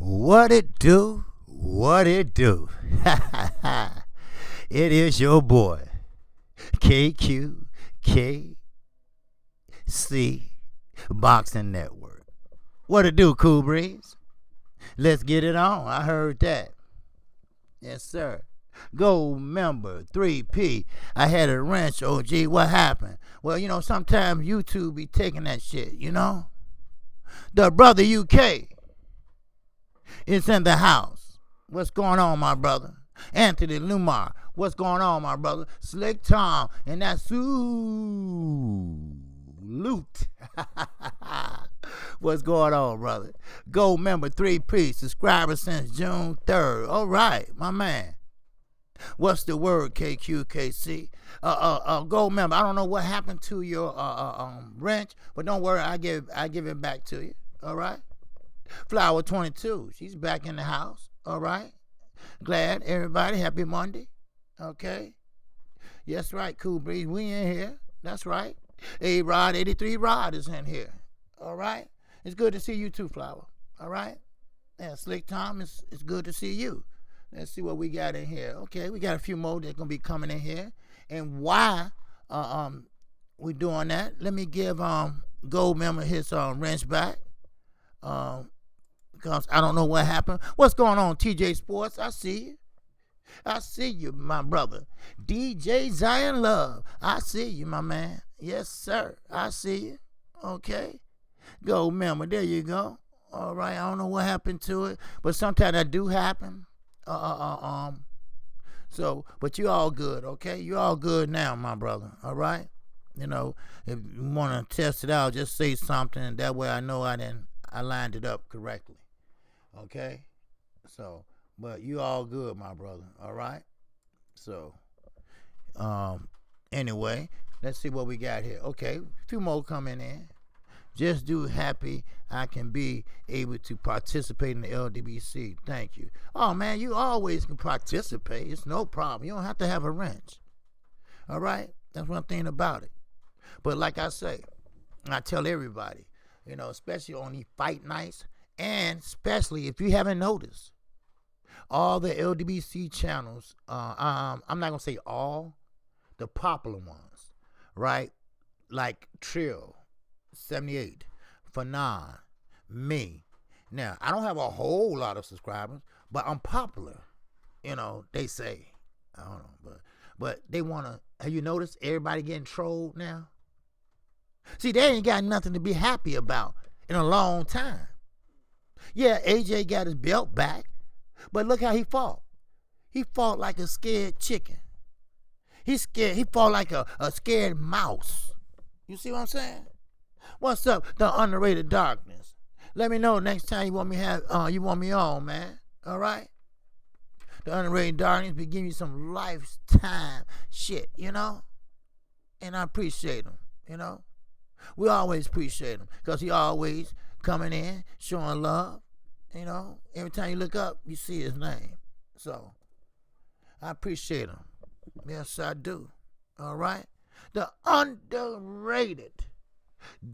What it do? What it do? It is your boy, KQKC Boxing Network. What it do, Cool Breeze? Let's get it on. I heard that. Yes, sir. Gold member 3P. I had a wrench, OG. What happened? Well, sometimes YouTube be taking that shit, The brother UK is in the house. What's going on, my brother? Anthony Lumar. What's going on, my brother? Slick Tom and that loot. What's going on, brother? Gold member 3P. Subscriber since June 3rd. All right, my man. What's the word, KQKC? Gold member. I don't know what happened to your wrench, but don't worry, I give it back to you. All right. Flower 22. She's back in the house. All right. Glad everybody. Happy Monday. Okay. Yes, right. Cool Breeze. We in here. That's right. A-Rod 83 Rod is in here. All right. It's good to see you too, Flower. All right. Yeah, Slick Tom, it's good to see you. Let's see what we got in here. Okay, we got a few more that's gonna be coming in here. And why we doing that? Let me give Gold member his wrench back. Because I don't know what happened. What's going on, TJ Sports? I see you. I see you, my brother. DJ Zion Love. I see you, my man. Yes, sir. I see you. Okay. Gold member. There you go. All right. I don't know what happened to it, but sometimes that do happen. So, but you all good, okay? You all good now, my brother. All right. If you want to test it out, just say something. That way I know I lined it up correctly. Okay? So, but you all good, my brother. All right? So, anyway, let's see what we got here. Okay, a few more coming in. Just do happy I can be able to participate in the LDBC. Thank you. Oh, man, you always can participate. It's no problem. You don't have to have a wrench. All right? That's one thing about it. But like I say, I tell everybody, especially on these fight nights, and especially if you haven't noticed, all the LDBC channels, I'm not going to say all, the popular ones, right? Like Trill, 78, Fanon, me. Now, I don't have a whole lot of subscribers, but I'm popular. They say. I don't know, but they want to, have you noticed everybody getting trolled now? See, they ain't got nothing to be happy about in a long time. Yeah, AJ got his belt back, but look how he fought. He fought like a scared chicken. He fought like a scared mouse. You see what I'm saying? What's up, the underrated darkness? Let me know next time you want me on, man. All right? The underrated darkness be giving you some lifetime shit, And I appreciate him, We always appreciate him because he always coming in, showing love. Every time you look up, you see his name. So, I appreciate him. Yes, I do. All right? The underrated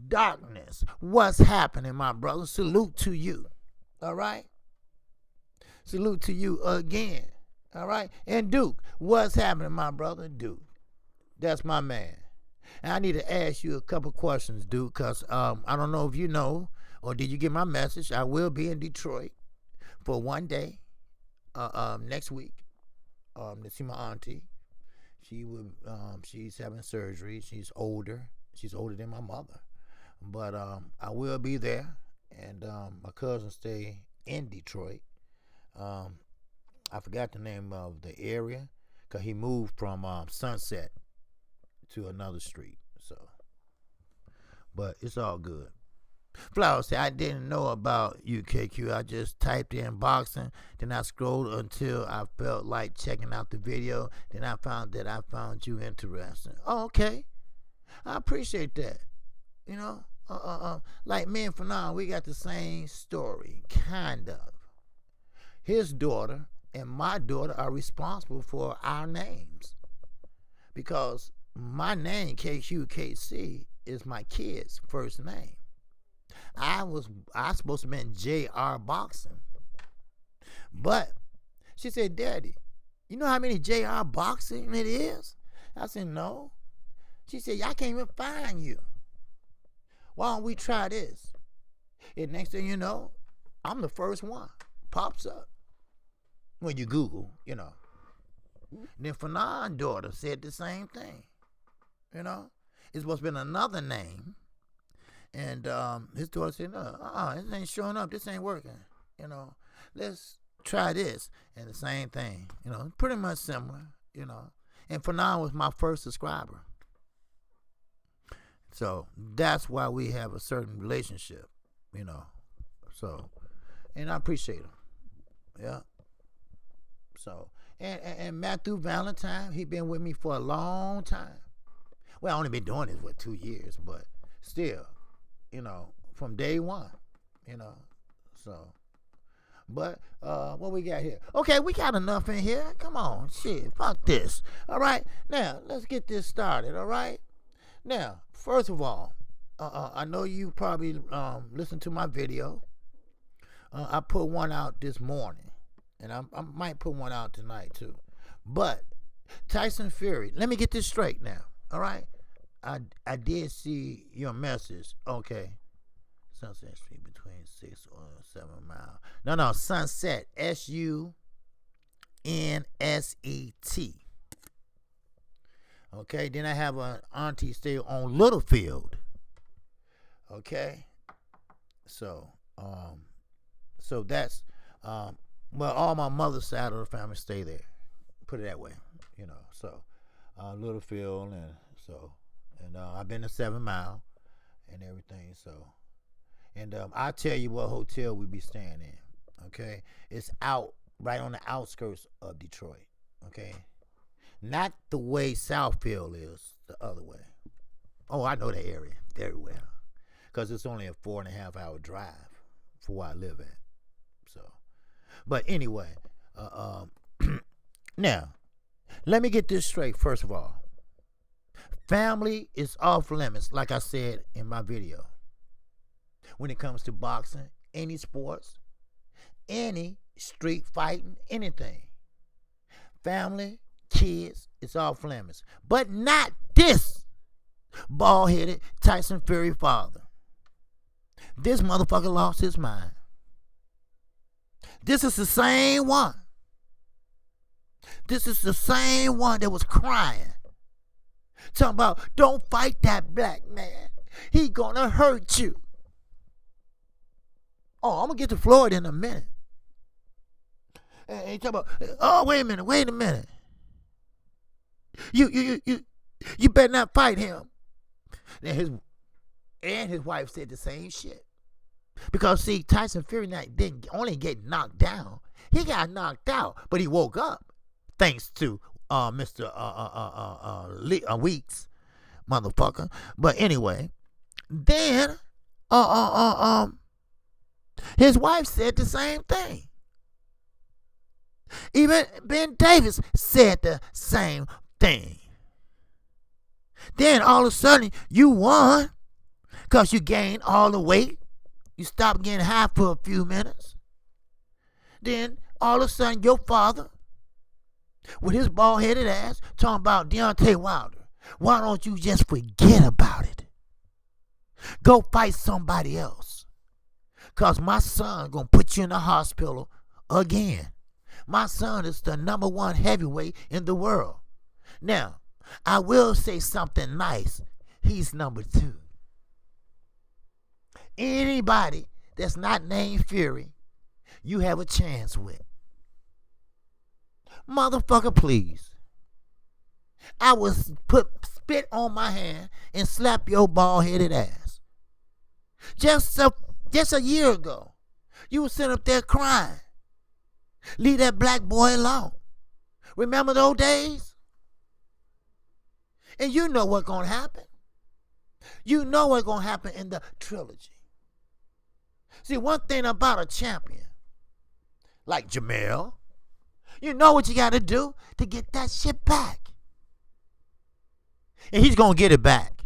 darkness. What's happening, my brother? Salute to you. All right? Salute to you again. All right? And Duke, what's happening, my brother? Duke. That's my man. And I need to ask you a couple questions, Duke, because I don't know if you know or did you get my message. I will be in Detroit for one day next week to see my auntie. She's having surgery. She's older. She's older than my mother. But I will be there. And my cousin stay in Detroit. I forgot the name of the area because he moved from Sunset to another street. So, but it's all good. Flower said, I didn't know about UKQ. I just typed in boxing. Then I scrolled until I felt like checking out the video. Then I found you interesting. Oh, okay. I appreciate that. Like me and Fanon, we got the same story, kind of. His daughter and my daughter are responsible for our names. Because my name, KQKC, is my kid's first name. I supposed to have been JR Boxing. But she said, Daddy, you know how many JR boxing it is? I said, no. She said, I can't even find you. Why don't we try this? And next thing you know, I'm the first one. Pops up. When you Google, you know. Then Fanon's daughter said the same thing. You know. It's supposed to have been another name. And his daughter said, no, this ain't showing up. This ain't working. You know. Let's try this. And the same thing. You know. Pretty much similar. You know. And Fanon was my first subscriber. So that's why we have a certain relationship. You know. So, and I appreciate him. Yeah. So, and Matthew Valentine, he been with me for a long time. Well, I only been doing this for 2 years, but still, you know, from day one, you know. So, but what we got here? Okay, we got enough in here. Come on, shit, fuck this. All right, now let's get this started. All right. Now, first of all, I know you probably listened to my video. I put one out this morning, and I might put one out tonight too. But Tyson Fury, let me get this straight now. All right, I did see your message. Okay, Sunset Street between 6 or 7 miles. No, Sunset, SUNSET. Okay, then I have an auntie stay on Littlefield. Okay, so that's well, all my mother's side of the family stay there. Put it that way, you know. So Littlefield, and I've been to 7 Mile and everything. So, and I'll tell you what hotel we be staying in. Okay, it's out right on the outskirts of Detroit. Okay, not the way Southfield is, the other way. Oh, I know the area very well, because it's only a 4.5 hour drive for where I live at. So, but anyway, now, let me get this straight first of all. Family is off limits, like I said in my video. When it comes to boxing, any sports, any street fighting, anything. Family, kids, it's off limits. But not this bald-headed Tyson Fury father. This motherfucker lost his mind. This is the same one. This is the same one that was crying. Talking about, don't fight that black man. He gonna hurt you. Oh, I'm gonna get to Florida in a minute. And he talking about, oh, wait a minute. You better not fight him. Then his wife said the same shit. Because see, Tyson Fury didn't only get knocked down. He got knocked out, but he woke up thanks to Mr. Weeks, motherfucker. But anyway, then his wife said the same thing. Even Ben Davis said the same thing. Then all of a sudden you won because you gained all the weight. You stopped getting high for a few minutes. Then all of a sudden your father, with his bald-headed ass, talking about Deontay Wilder. Why don't you just forget about it? Go fight somebody else. Because my son going to put you in the hospital again. My son is the #1 heavyweight in the world. Now, I will say something nice. He's #2. Anybody that's not named Fury, you have a chance with. Motherfucker, please. I will put spit on my hand and slap your bald-headed ass. Just a year ago, you were sitting up there crying. Leave that black boy alone. Remember those days? And you know what's going to happen. You know what's going to happen in the trilogy. See, one thing about a champion, like Jamel, you know what you got to do to get that shit back. And he's going to get it back.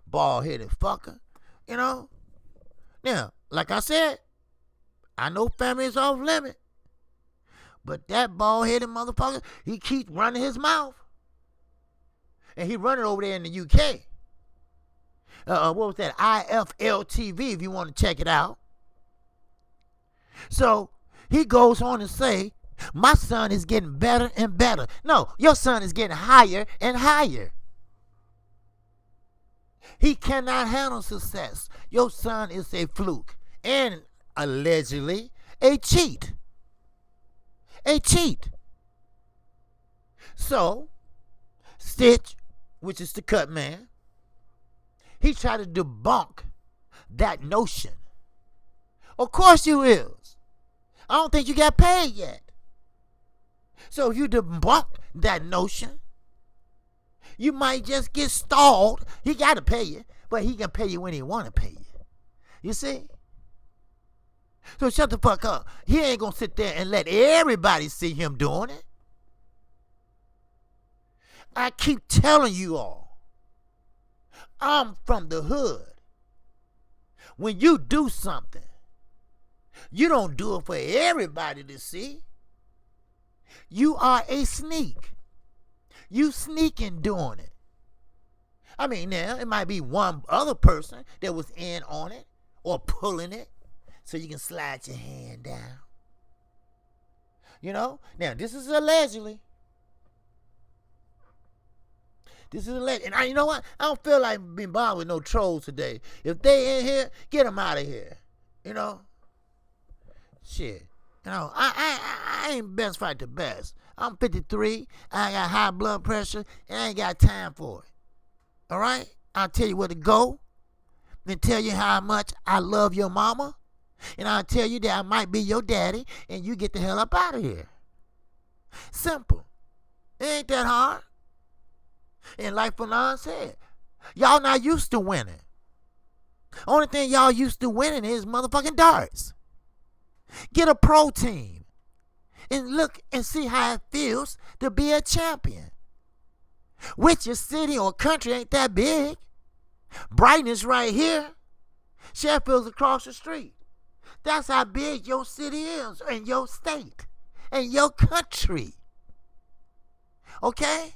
Bald-headed fucker, you know. Now, like I said, I know family is off limit, but that bald-headed motherfucker, he keeps running his mouth. And he running over there in the UK. What was that? IFL TV, if you want to check it out. So he goes on to say, my son is getting better and better. No, your son is getting higher and higher. He cannot handle success. Your son is a fluke and allegedly a cheat. A cheat. So, Stitch, which is the cut man, he tried to debunk that notion. Of course you is. I don't think you got paid yet. So if you debunk that notion, you might just get stalled. He got to pay you, but he can pay you when he want to pay you. You see? So shut the fuck up. He ain't going to sit there and let everybody see him doing it. I keep telling you all, I'm from the hood. When you do something, you don't do it for everybody to see. You are a sneak. You sneaking doing it. I mean, now, it might be one other person that was in on it or pulling it so you can slide your hand down. You know? Now, this is allegedly. This is alleged. And you know what? I don't feel like being bothered with no trolls today. If they in here, get them out of here. You know? Shit. You know, I ain't best fight the best. I'm 53. I got high blood pressure, and I ain't got time for it. All right? I'll tell you where to go, then tell you how much I love your mama, and I'll tell you that I might be your daddy, and you get the hell up out of here. Simple. It ain't that hard. And like Fanon said, y'all not used to winning. Only thing y'all used to winning is motherfucking darts. Get a pro team and look and see how it feels to be a champion. Which your city or country ain't that big. Brighton is right here. Sheffield's across the street. That's how big your city is, and your state, and your country. Okay?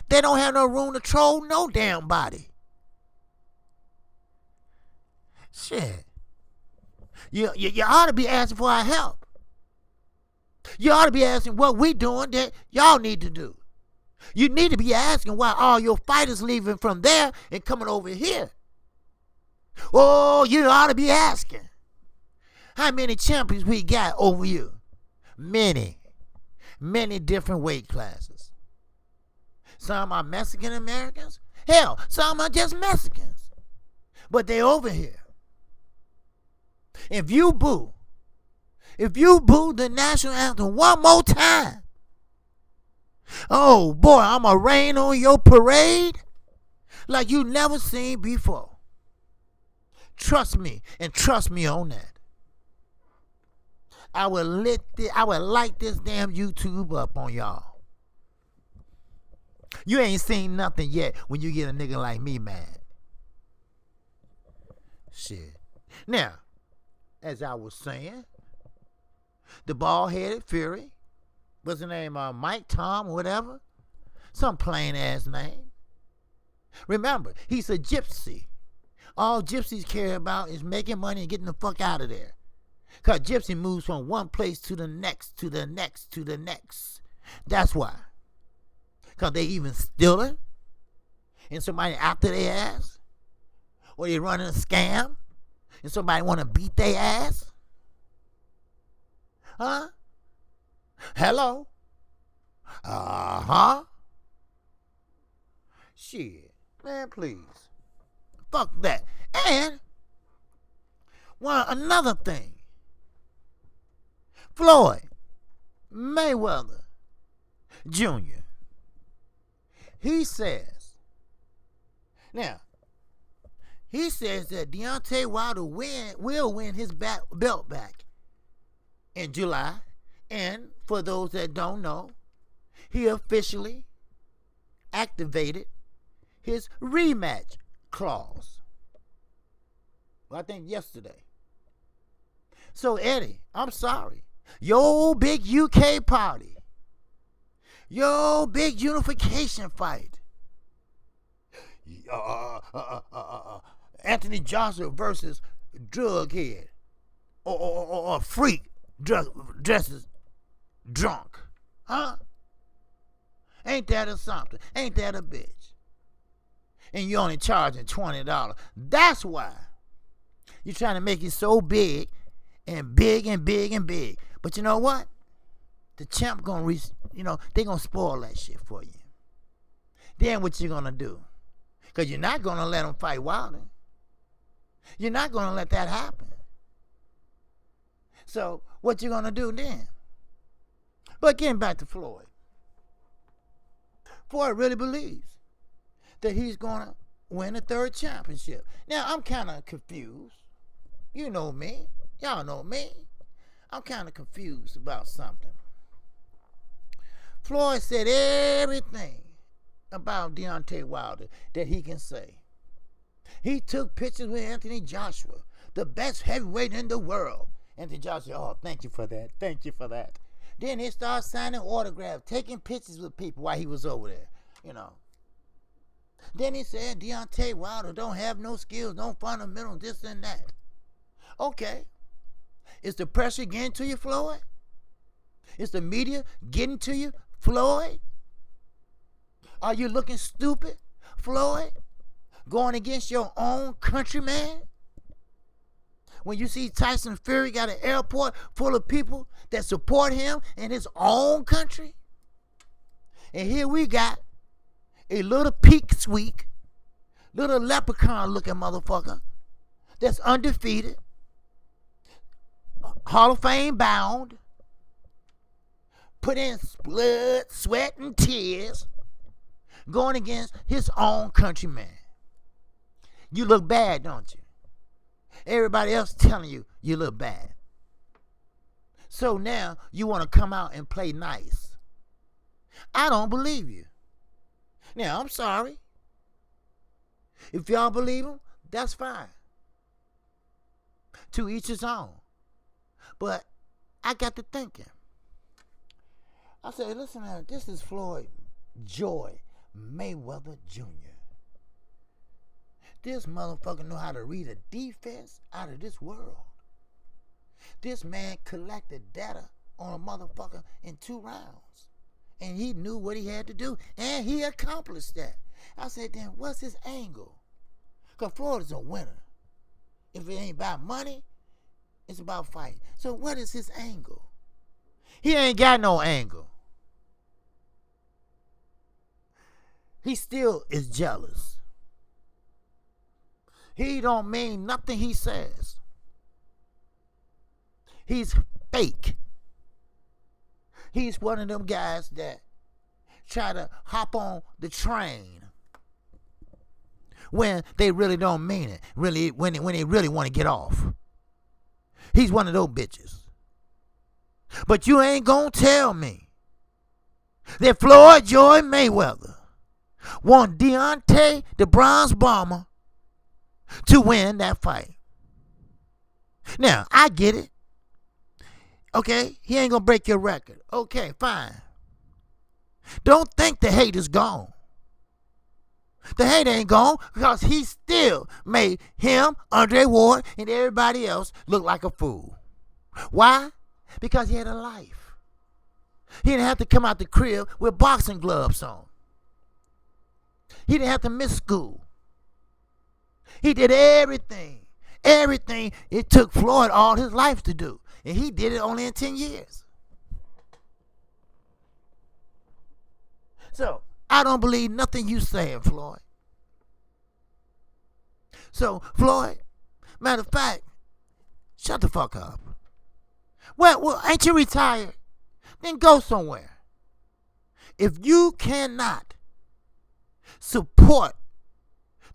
They don't have no room to troll no damn body. Shit. You ought to be asking for our help. You ought to be asking what we doing that y'all need to do. You need to be asking why all your fighters leaving from there and coming over here. Oh, you ought to be asking. How many champions we got over you? Many. Many different weight classes. Some are Mexican Americans. Hell, some are just Mexicans. But they over here. If you boo the national anthem one more time, oh boy, I'ma rain on your parade like you never seen before. Trust me, and trust me on that. I will light this damn YouTube up on y'all. You ain't seen nothing yet when you get a nigga like me mad. Shit. Now, as I was saying, the bald-headed Fury, what's his name, Mike, Tom, whatever, some plain-ass name. Remember, he's a gypsy. All gypsies care about is making money and getting the fuck out of there. Because gypsy moves from one place to the next, to the next, to the next. That's why. Because they even stealing, and somebody after their ass, or they running a scam, and somebody want to beat their ass? Huh? Hello? Uh-huh. Shit. Man, please. Fuck that. And, another thing. Floyd Mayweather Jr. He says that Deontay Wilder will win his belt back in July. And for those that don't know, he officially activated his rematch clause. Well, I think yesterday. So, Eddie, I'm sorry. Your big UK party, your big unification fight, Anthony Joshua versus drug head or freak dresses drunk. Huh? Ain't that a something? Ain't that a bitch? And you're only charging $20. That's why you're trying to make it so big and big and big and big. But you know what? The champ gonna they gonna spoil that shit for you. Then what you gonna do? Because you're not gonna let him fight Wilder. You're not gonna let that happen. So what you gonna do then? But getting back to Floyd. Floyd really believes that he's gonna win a third championship. Now I'm kind of confused. You know me. Y'all know me. I'm kind of confused about something. Floyd said everything about Deontay Wilder that he can say. He took pictures with Anthony Joshua, the best heavyweight in the world. Anthony Joshua, oh, thank you for that. Thank you for that. Then he started signing autographs, taking pictures with people while he was over there, Then he said Deontay Wilder don't have no skills, no fundamentals, this and that. Okay. Is the pressure getting to you, Floyd? Is the media getting to you, Floyd? Are you looking stupid, Floyd? Going against your own countryman? When you see Tyson Fury got an airport full of people that support him in his own country? And here we got a little peak squeak, little leprechaun looking motherfucker that's undefeated, Hall of Fame bound, put in blood, sweat, and tears, going against his own countryman. You look bad, don't you? Everybody else telling you you look bad. So now you want to come out and play nice. I don't believe you. Now, I'm sorry. If y'all believe him, that's fine. To each his own. But I got to thinking. I said, listen, this is Floyd Joy Mayweather Jr. This motherfucker know how to read a defense out of this world. This man collected data on a motherfucker in 2 rounds. And he knew what he had to do. And he accomplished that. I said, then what's his angle? Because Floyd is a winner. If it ain't about money, it's about fighting. So what is his angle? He ain't got no angle. He still is jealous. He don't mean nothing he says. He's fake. He's one of them guys that try to hop on the train when they really don't mean it. Really, when they really want to get off. He's one of those bitches. But you ain't gonna tell me that Floyd Joy Mayweather want Deontay the Bronze Bomber to win that fight. Now, I get it. Okay, he ain't gonna break your record. Okay, fine. Don't think the hate is gone. The hate ain't gone because he still made him, Andre Ward, and everybody else look like a fool. Why? Because he had a life. He didn't have to come out the crib with boxing gloves on. He didn't have to miss school. He did everything it took Floyd all his life to do. And he did it only in 10 years. So, I don't believe nothing you saying, Floyd. So, Floyd, matter of fact, shut the fuck up. Well, ain't you retired? Then go somewhere. If you cannot support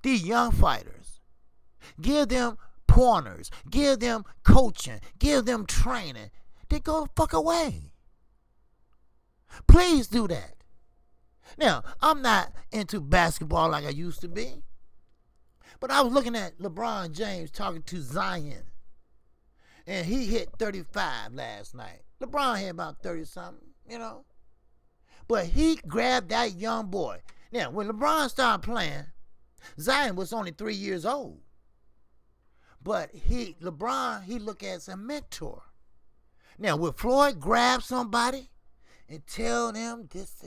these young fighters, give them pointers, give them coaching, give them training, then go the fuck away. Please do that. Now, I'm not into basketball like I used to be, but I was looking at LeBron James talking to Zion, And he hit 35 last night. LeBron hit about 30-something, you know. But he grabbed that young boy. Now, when LeBron started playing, Zion was only 3 years old. But LeBron, he looked at as a mentor. Now, would Floyd grab somebody and tell them this,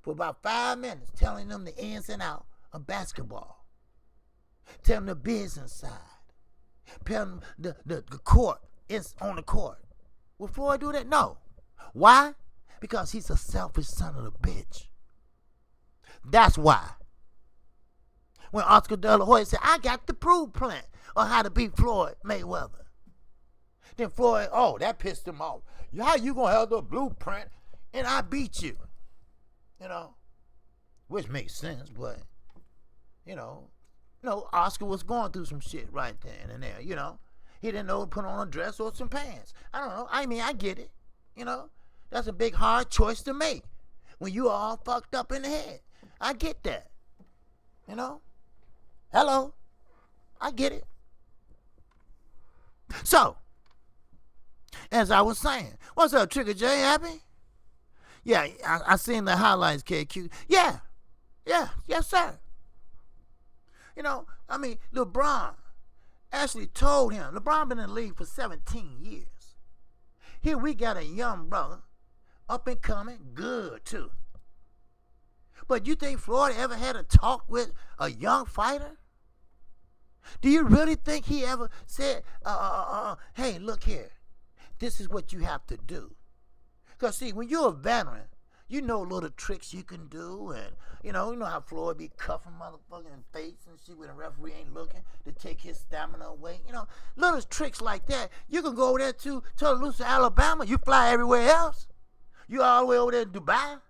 for about 5 minutes, telling them the ins and outs of basketball, telling them the business side, telling them the court is on the court? Would Floyd do that? No. Why? Because he's a selfish son of a bitch. That's why. When Oscar De La Hoya said, I got the blueprint on how to beat Floyd Mayweather. Then Floyd, that pissed him off. How you gonna have the blueprint and I beat you? You know, which makes sense, but, Oscar was going through some shit right then and there, He didn't know to put on a dress or some pants. I don't know. I mean, I get it. That's a big, hard choice to make when you all fucked up in the head. I get that. Hello. I get it. So, as I was saying, what's up, Trigger J? Happy? Yeah, I seen the highlights, KQ. Yeah, yes, sir. LeBron actually told him, LeBron been in the league for 17 years. Here we got a young brother, up and coming, good too. But you think Floyd ever had a talk with a young fighter? Do you really think he ever said, hey, look here, this is what you have to do? Because, see, when you're a veteran, you know little tricks you can do, and, you know how Floyd be cuffing motherfucking face and shit when the referee ain't looking to take his stamina away. Little tricks like that. You can go over there to Tuscaloosa, Alabama. You fly everywhere else. You all the way over there in Dubai.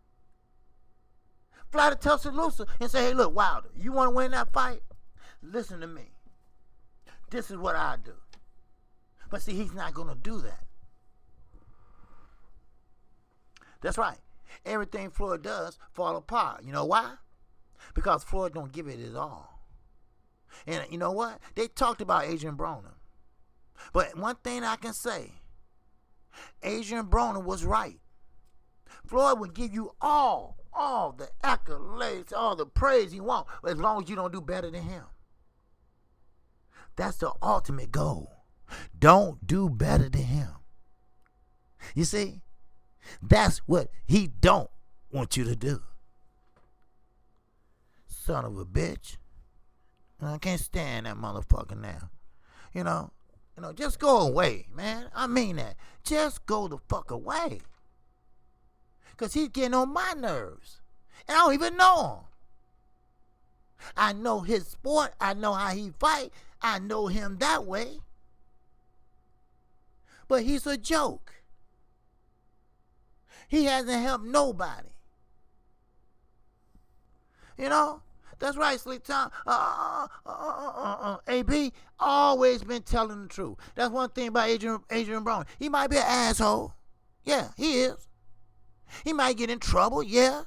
Fly to Tuscaloosa and say, hey, look, Wilder, you want to win that fight? Listen to me. This is what I do. But see, he's not going to do that. That's right. Everything Floyd does fall apart. You know why? Because Floyd don't give it his all. And you know what? They talked about Adrian Broner. But one thing I can say, Adrian Broner was right. Floyd would give you all the accolades, all the praise you want, as long as you don't do better than him. That's the ultimate goal. Don't do better than him. You see? That's what he don't want you to do. Son of a bitch. I can't stand that motherfucker now. Just go away, man. I mean that. Just go the fuck away. Because he's getting on my nerves. And I don't even know him. I know his sport. I know how he fight. I know him that way. But he's a joke. He hasn't helped nobody. That's right, Slick Tom. AB always been telling the truth. That's one thing about Adrian Broner. He might be an asshole. Yeah, he is. He might get in trouble. Yeah,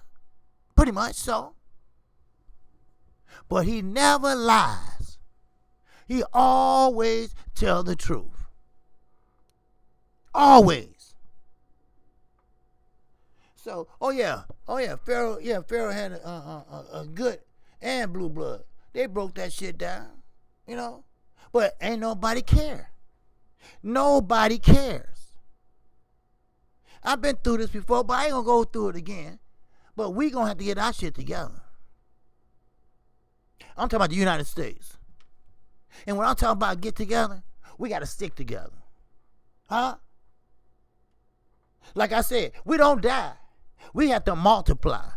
pretty much so. But he never lies. He always tells the truth. Always. So, Pharaoh had a good and blue blood. They broke that shit down, But ain't nobody care. Nobody cares. I've been through this before, but I ain't gonna go through it again. But we gonna have to get our shit together. I'm talking about the United States. And when I'm talking about get together, we gotta stick together. Huh? Like I said, we don't die. We have to multiply.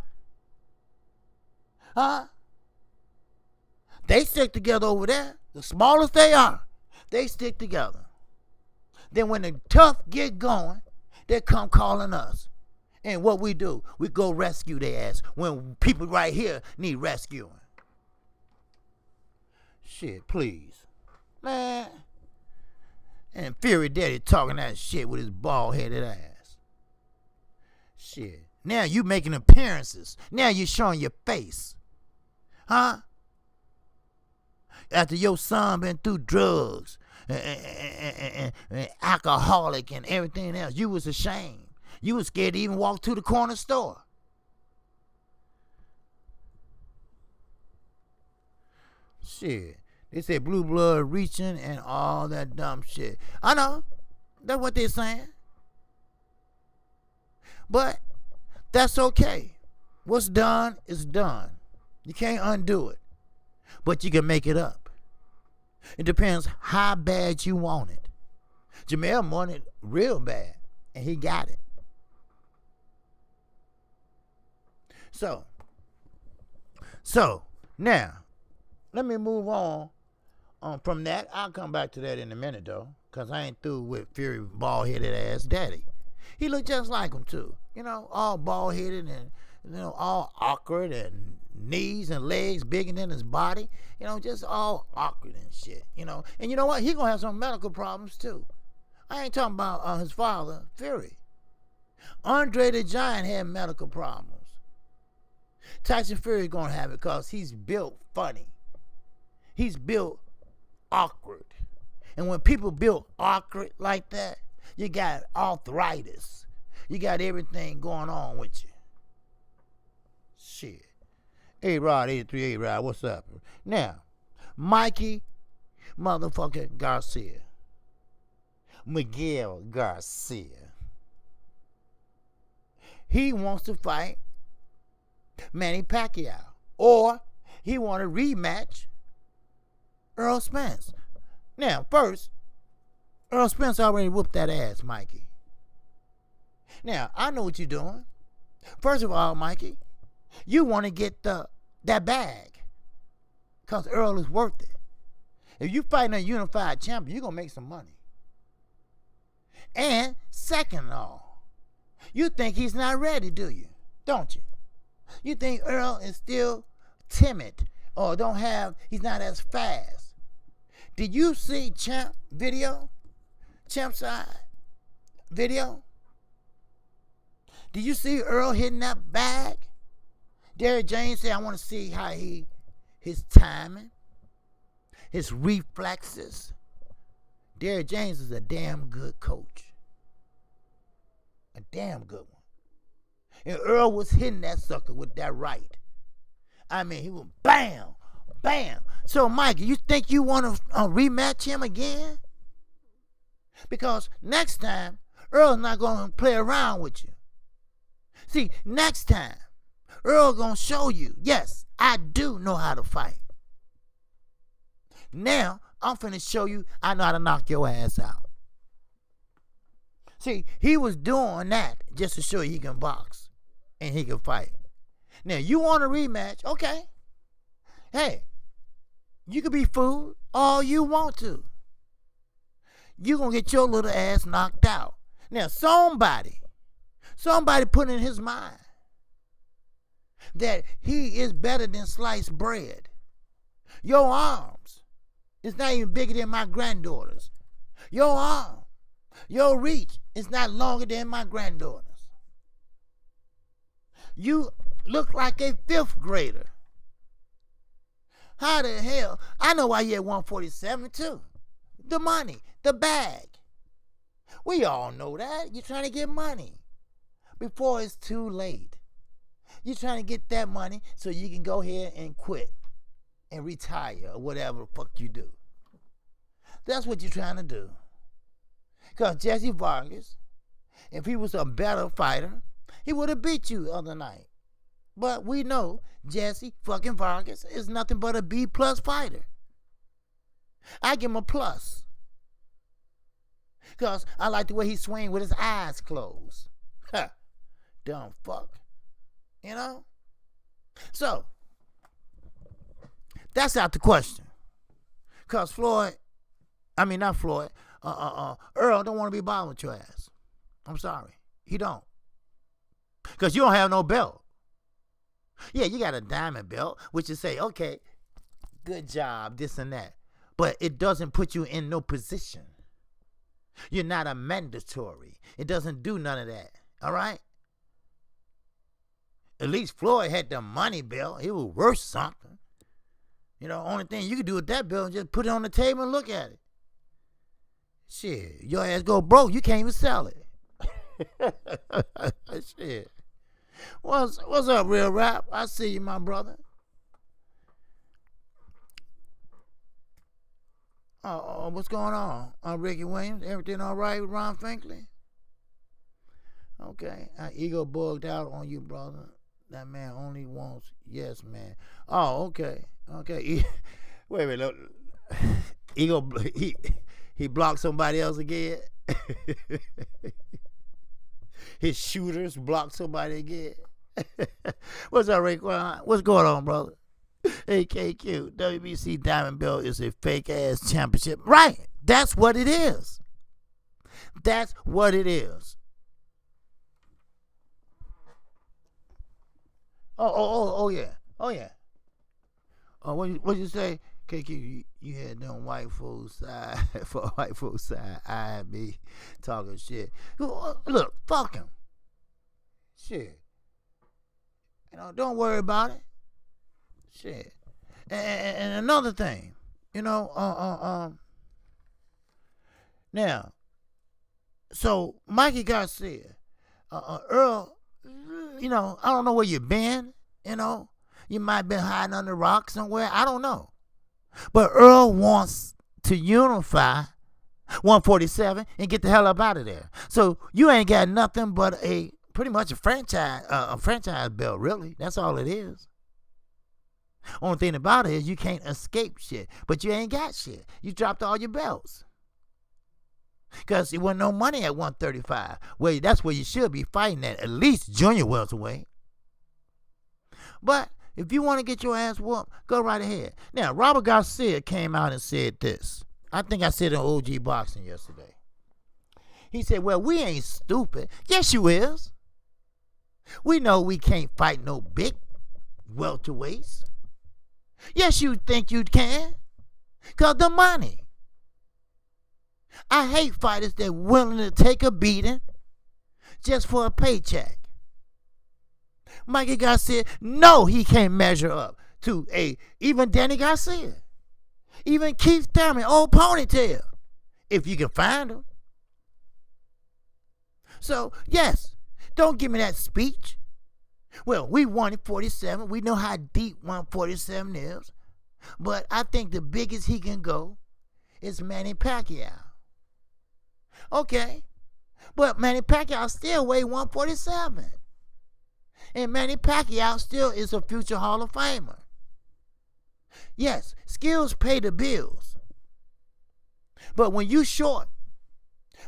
Huh? They stick together over there. The smallest they are, they stick together. Then when the tough get going, they come calling us. And what we do, we go rescue their ass when people right here need rescuing. Shit, please. Man. And Fury Daddy talking that shit with his bald-headed ass. Shit. Now you making appearances. Now you showing your face. Huh? After your son been through drugs, and alcoholic and everything else. You was ashamed. You was scared to even walk to the corner store. Shit. They said blue blood reaching and all that dumb shit. I know. That's what they're saying. But that's okay. What's done is done. You can't undo it. But you can make it up. It depends how bad you want it. Jamel wanted it real bad, and he got it. So now, let me move on from that. I'll come back to that in a minute, though, because I ain't through with Fury bald-headed ass daddy. He looked just like him, too. You know, all bald-headed and, you know, all awkward and knees and legs bigger than his body. You know, just all awkward and shit, you know. And you know what? He going to have some medical problems, too. I ain't talking about his father, Fury. Andre the Giant had medical problems. Tyson Fury going to have it because he's built funny. He's built awkward. And when people build awkward like that, you got arthritis. You got everything going on with you. Shit. A-Rod, 83 A-Rod, what's up? Now, Mikey motherfucking Garcia. Miguel Garcia. He wants to fight Manny Pacquiao. Or he want to rematch Errol Spence. Now, first, Errol Spence already whooped that ass, Mikey. Now, I know what you're doing. First of all, Mikey, you want to get that bag because Errol is worth it. If you fighting a unified champion, you're going to make some money. And second of all, you think he's not ready, do you? Don't you? You think Errol is still timid or he's not as fast. Did you see Champ's side video? Did you see Errol hitting that bag? Derrick James said, I want to see how his timing, his reflexes. Derrick James is a damn good coach. A damn good one. And Errol was hitting that sucker with that right. I mean, he was bam, bam. So, Mike, you think you want to rematch him again? Because next time, Earl's not going to play around with you. See, next time, Errol going to show you, yes, I do know how to fight. Now, I'm finna show you I know how to knock your ass out. See, he was doing that just to show you he can box and he can fight. Now, you want a rematch? Okay. Hey, you can be fooled all you want to. You're going to get your little ass knocked out. Now, somebody put in his mind that he is better than sliced bread. Your arms is not even bigger than my granddaughter's. Your arm, your reach is not longer than my granddaughter's. You look like a 5th grader. How the hell? I know why you at 147 too. The money, the bag. We all know that. You're trying to get money before it's too late. You're trying to get that money so you can go ahead and quit and retire or whatever the fuck you do. That's what you're trying to do. Because Jesse Vargas, if he was a better fighter, he would have beat you the other night. But we know Jesse fucking Vargas is nothing but a B+ fighter. I give him a plus. Because I like the way he swing with his eyes closed. Ha. Dumb fuck. You know? So, that's out the question. Because Earl don't want to be bothered with your ass. I'm sorry. He don't. Because you don't have no belt. Yeah, you got a diamond belt, which is say, okay, good job, this and that. But it doesn't put you in no position. You're not a mandatory. It doesn't do none of that. All right? At least Floyd had the money belt. It was worth something. You know, only thing you could do with that belt is just put it on the table and look at it. Shit, your ass go broke. You can't even sell it. Shit. What's up, Real Rap? I see you, my brother. What's going on? Ricky Williams, everything all right with Ron Finkley? Okay, ego bugged out on you, brother. That man only wants yes, man. Oh, okay. Wait a minute. Ego, he blocked somebody else again. His shooters blocked somebody again. What's up, Raekwon? What's going on, brother? Hey, KQ, WBC Diamond Belt is a fake ass championship. Right. That's what it is. That's what it is. Oh yeah. What you say? KQ, you had them white folks side for white folks side. I be talking shit. Look, fuck him. Shit. Don't worry about it. Shit. And another thing, now, so Mikey Garcia, Errol, I don't know where you've been, you might have been hiding under a rock somewhere, I don't know. But Errol wants to unify 147 and get the hell up out of there. So you ain't got nothing but pretty much a franchise belt, really. That's all it is. Only thing about it is you can't escape shit. But you ain't got shit. You dropped all your belts. Because there wasn't no money at 135. Well, that's where you should be fighting at least junior welterweight. But if you want to get your ass whooped, go right ahead. Now, Robert Garcia came out and said this. I think I said it on OG Boxing yesterday. He said, well, we ain't stupid. Yes, you is. We know we can't fight no big welterweights. Yes, you think you can. Because the money. I hate fighters that willing to take a beating just for a paycheck. Mikey Garcia, no, he can't measure up to even Danny Garcia. Even Keith Thurman, old ponytail. If you can find him. So, yes, don't give me that speech. Well, we won at 47. We know how deep 147 is. But I think the biggest he can go is Manny Pacquiao. Okay. But Manny Pacquiao still weigh 147. And Manny Pacquiao still is a future Hall of Famer. Yes, skills pay the bills. But when you short,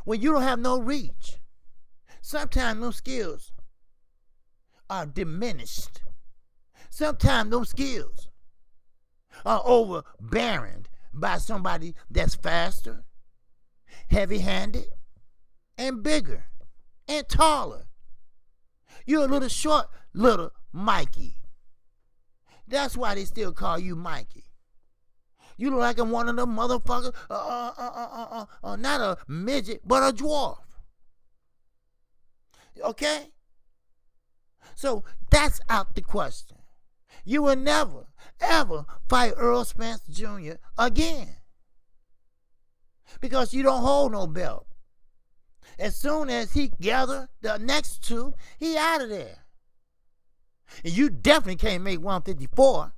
when you don't have no reach, sometimes those skills are diminished. Sometimes those skills are overbearing by somebody that's faster, heavy-handed, and bigger, and taller. You're a little short, little Mikey. That's why they still call you Mikey. You look like one of them motherfuckers, not a midget, but a dwarf. Okay? So that's out the question. You will never, ever fight Errol Spence Jr. again. Because you don't hold no belt. As soon as he gather the next two, he out of there. And you definitely can't make 154.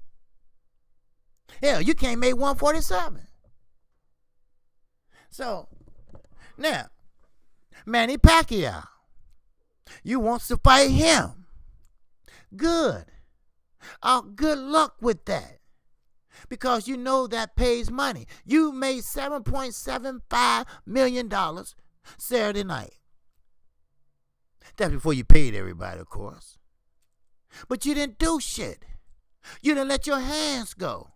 Hell, you can't make 147. So, now, Manny Pacquiao. You wants to fight him. Good. Good luck with that. Because you know that pays money. You made $7.75 million Saturday night. That's before you paid everybody, of course. But you didn't do shit. You didn't let your hands go.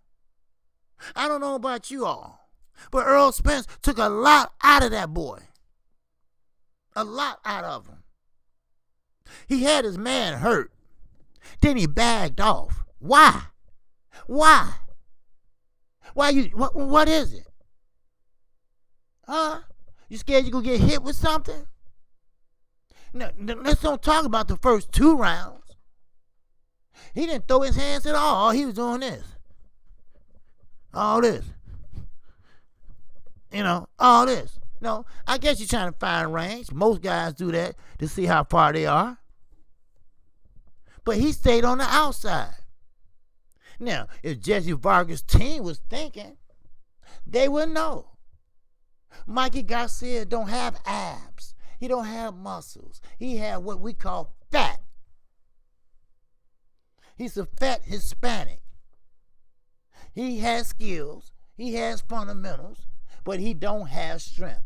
I don't know about you all, but Errol Spence took a lot out of that boy. A lot out of him. He had his man hurt. Then he bagged off. Why? Why? Why you? What is it? Huh? You scared you gonna get hit with something? No, let's don't talk about the first 2 rounds. He didn't throw his hands at all. He was doing this. All this. All this. No, I guess you're trying to find range. Most guys do that to see how far they are. But he stayed on the outside. Now, if Jesse Vargas' team was thinking, they would know. Mikey Garcia don't have abs. He don't have muscles. He had what we call fat. He's a fat Hispanic. He has skills. He has fundamentals, but he don't have strength.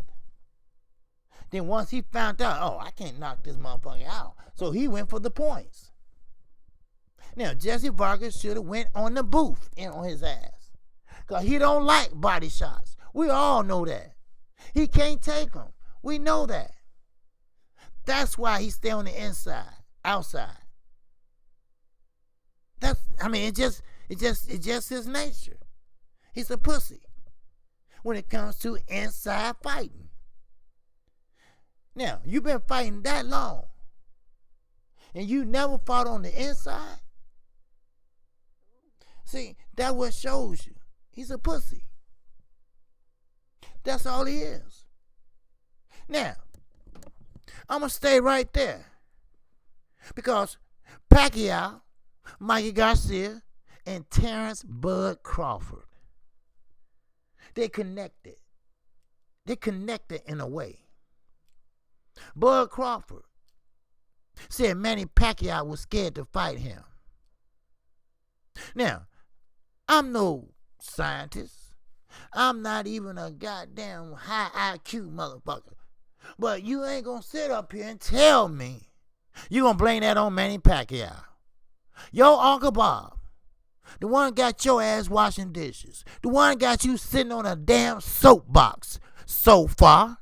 Then once he found out, oh, I can't knock this motherfucker out, so he went for the points. Now, Jesse Vargas should have went on the booth and on his ass, because he don't like body shots. We all know that. He can't take them. We know that. That's why he stay on the inside, outside. It's just his nature. He's a pussy when it comes to inside fighting. Now, you've been fighting that long, and you never fought on the inside. See, that what shows you. He's a pussy. That's all he is. Now, I'm going to stay right there. Because Pacquiao, Mikey Garcia, and Terrence Bud Crawford, they connected. They connected in a way. Bud Crawford said Manny Pacquiao was scared to fight him. Now, I'm no scientist. I'm not even a goddamn high IQ motherfucker. But you ain't gonna sit up here and tell me you gonna blame that on Manny Pacquiao. Your Uncle Bob, the one got your ass washing dishes, the one got you sitting on a damn soapbox so far,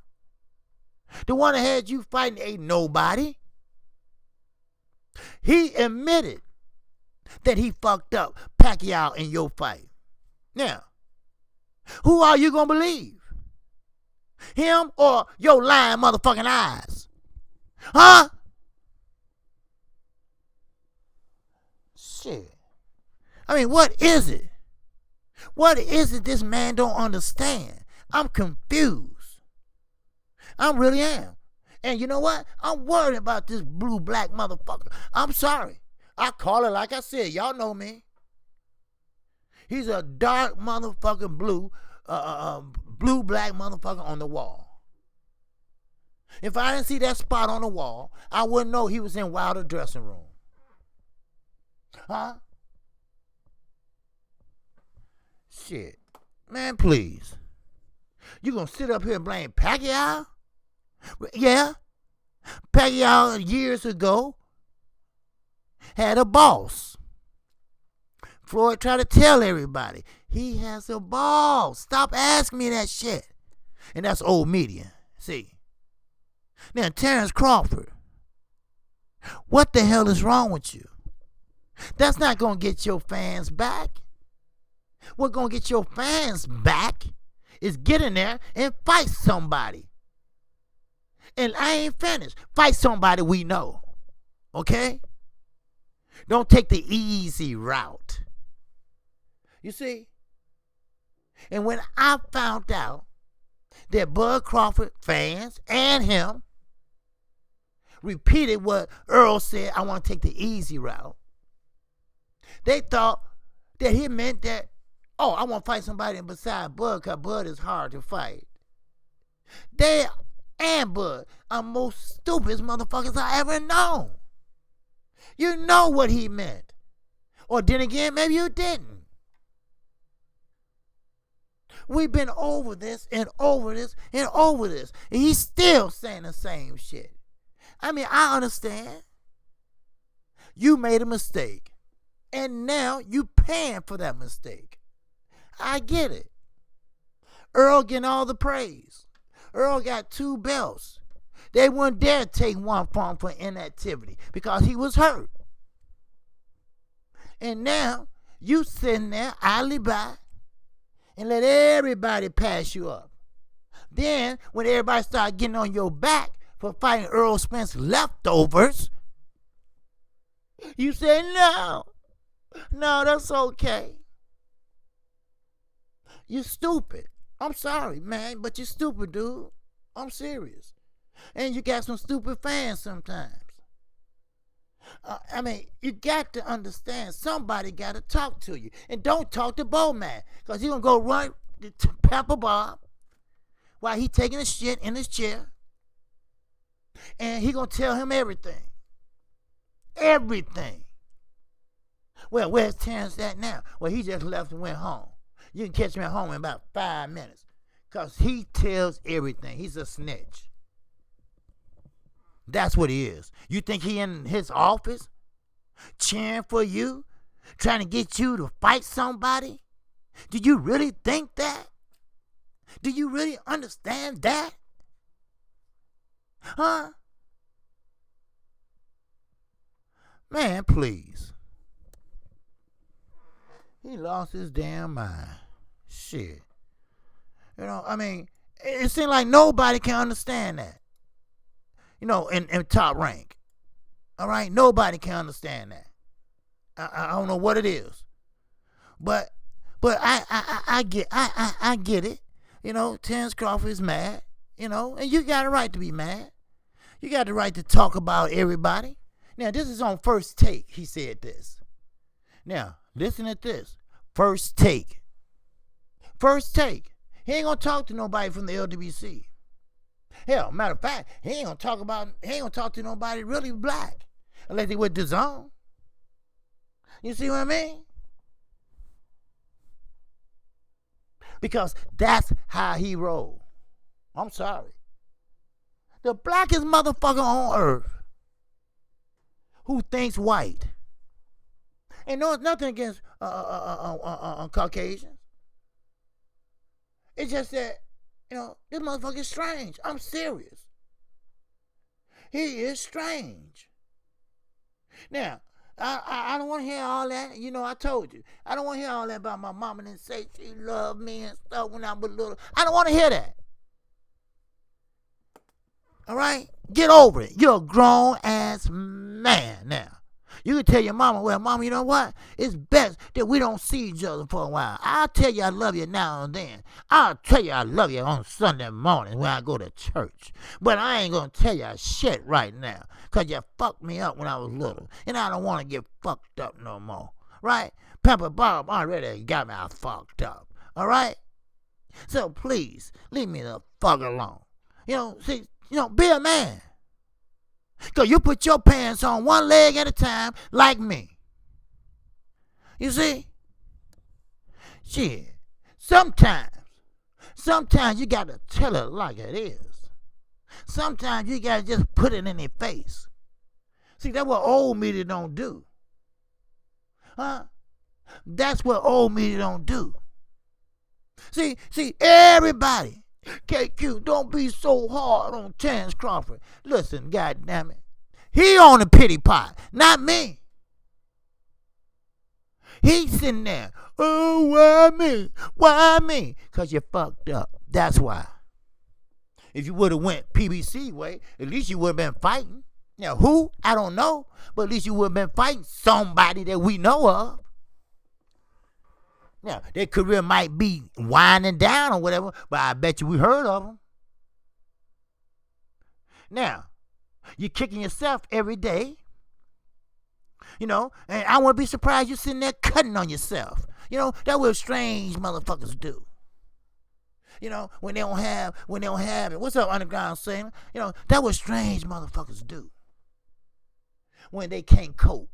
the one that had you fighting a nobody, he admitted that he fucked up Pacquiao in your fight. Now, who are you gonna believe? Him or your lying motherfucking eyes? Huh? Shit. What is it? What is it this man don't understand? I'm confused. I really am. And you know what? I'm worried about this blue-black motherfucker. I'm sorry. I call it like I said. Y'all know me. He's a dark motherfucking blue-black motherfucker on the wall. If I didn't see that spot on the wall, I wouldn't know he was in Wilder's dressing room. Huh? Shit. Man, please. You gonna sit up here and blame Pacquiao? Yeah. Pacquiao years ago had a boss. Floyd tried to tell everybody he has a boss. Stop asking me that shit. And that's old media. See. Now, Terrence Crawford, what the hell is wrong with you? That's not going to get your fans back. What's going to get your fans back is get in there and fight somebody. And I ain't finished. Fight somebody we know. Okay? Don't take the easy route. You see? And when I found out that Bud Crawford fans and him repeated what Errol said, I want to take the easy route, they thought that he meant that, oh, I want to fight somebody beside Bud because Bud is hard to fight. They and Bud are most stupidest motherfuckers I ever known. You know what he meant. Or then again, maybe you didn't. We've been over this and over this and over this. And he's still saying the same shit. I understand. You made a mistake. And now you paying for that mistake. I get it. Errol getting all the praise. Errol got 2 belts. They wouldn't dare take one from him for inactivity because he was hurt. And now you sitting there idly by and let everybody pass you up. Then when everybody start getting on your back for fighting Errol Spence leftovers, you say no, that's okay. You stupid. I'm sorry, man, but you're stupid, dude. I'm serious. And you got some stupid fans sometimes. You got to understand, somebody got to talk to you. And don't talk to Bowman, because he's going to go run to Pepper Bob while he taking a shit in his chair. And he going to tell him everything. Everything. Well, where's Terrence at now? Well, he just left and went home. You can catch him at home in about 5 minutes, because he tells everything. He's a snitch. That's what he is. You think he in his office cheering for you, trying to get you to fight somebody? Do you really think that? Do you really understand that? Huh? Man, please. He lost his damn mind. Shit. It seems like nobody can understand that. In top rank. All right? Nobody can understand that. I don't know what it is. But I get it. Terrence Crawford is mad. And you got a right to be mad. You got the right to talk about everybody. Now, this is on First Take. He said this. Now, listen at this. First Take. First Take. He ain't gonna talk to nobody from the LWC. Hell, matter of fact, he ain't gonna talk to nobody really black unless they with DAZN. You see what I mean? Because that's how he roll. I'm sorry. The blackest motherfucker on earth who thinks white. And no, nothing against Caucasians. It's just that, this motherfucker is strange. I'm serious. He is strange. Now, I don't want to hear all that. I told you. I don't want to hear all that about my mama and say she loved me and stuff when I was little. I don't want to hear that. All right? Get over it. You're a grown-ass man now. You can tell your mama, well, mama, you know what? It's best that we don't see each other for a while. I'll tell you I love you now and then. I'll tell you I love you on Sunday morning when I go to church. But I ain't going to tell you shit right now, because you fucked me up when I was little. And I don't want to get fucked up no more. Right? Pepper Bob already got me all fucked up. All right? So please, leave me the fuck alone. Be a man. Because you put your pants on one leg at a time like me. You see? Shit. Sometimes you got to tell it like it is. Sometimes you got to just put it in their face. See, that's what old media don't do. Huh? That's what old media don't do. See, everybody. KQ, don't be so hard on Terrence Crawford. Listen, goddammit. He on the pity pot, not me. He's sitting there. Oh, why me? Why me? Because you fucked up. That's why. If you would have went PBC way, at least you would have been fighting. Now, who? I don't know. But at least you would have been fighting somebody that we know of. Now, their career might be winding down or whatever, but I bet you we heard of them. Now, you're kicking yourself every day, and I wouldn't be surprised you're sitting there cutting on yourself. That's what strange motherfuckers do. When they don't have it. What's up, Underground saying? That's what strange motherfuckers do. When they can't cope.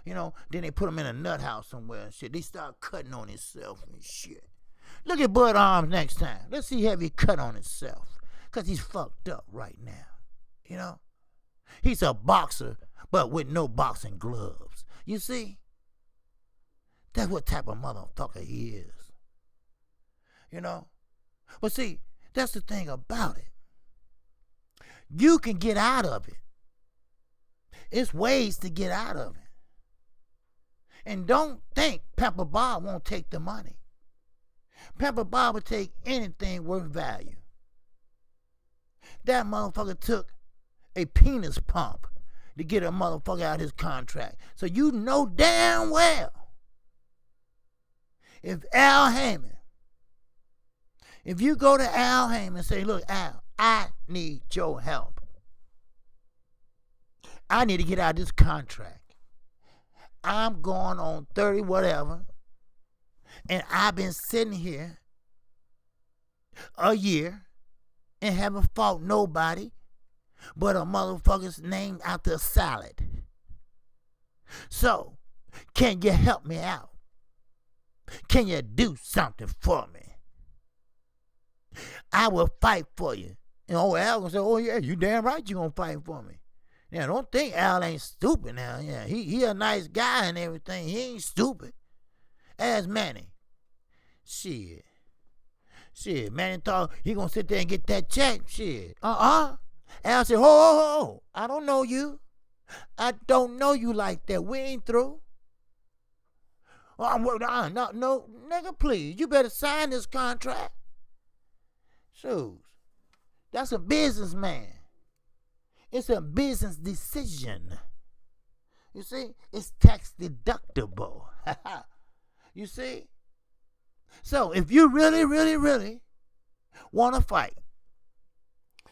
Then they put him in a nut house somewhere and shit. They start cutting on himself and shit. Look at Bud Arms next time. Let's see how he cut on himself. Because he's fucked up right now. He's a boxer, but with no boxing gloves. You see? That's what type of motherfucker he is. But see, that's the thing about it. You can get out of it. It's ways to get out of it. And don't think Pepper Bob won't take the money. Pepper Bob will take anything worth value. That motherfucker took a penis pump to get a motherfucker out of his contract. So you know damn well, if you go to Al Heyman and say, look, Al, I need your help. I need to get out of this contract. I'm going on 30 whatever, and I've been sitting here a year and haven't fought nobody but a motherfucker's name out the salad. So, can you help me out? Can you do something for me? I will fight for you. And old Al gonna say, oh yeah, you damn right you gonna fight for me. Now, don't think Al ain't stupid now. Yeah, he a nice guy and everything. He ain't stupid. Ask Manny. Shit, Manny thought he gonna sit there and get that check. Shit. Al said, ho. I don't know you. I don't know you like that. We ain't through. No, nigga, please. You better sign this contract. Shoes. That's a businessman. It's a business decision. You see? It's tax deductible. You see? So, if you really, really, really want to fight,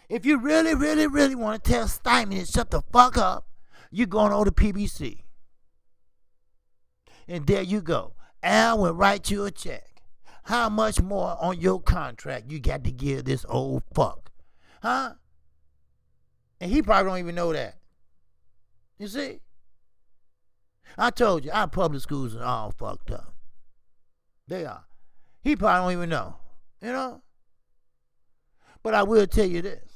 if you really, really, really want to tell Steinman to shut the fuck up, you're going over to PBC. And there you go. Al will write you a check. How much more on your contract you got to give this old fuck? Huh? And he probably don't even know that. You see? I told you, our public schools are all fucked up. They are. He probably don't even know. You know? But I will tell you this.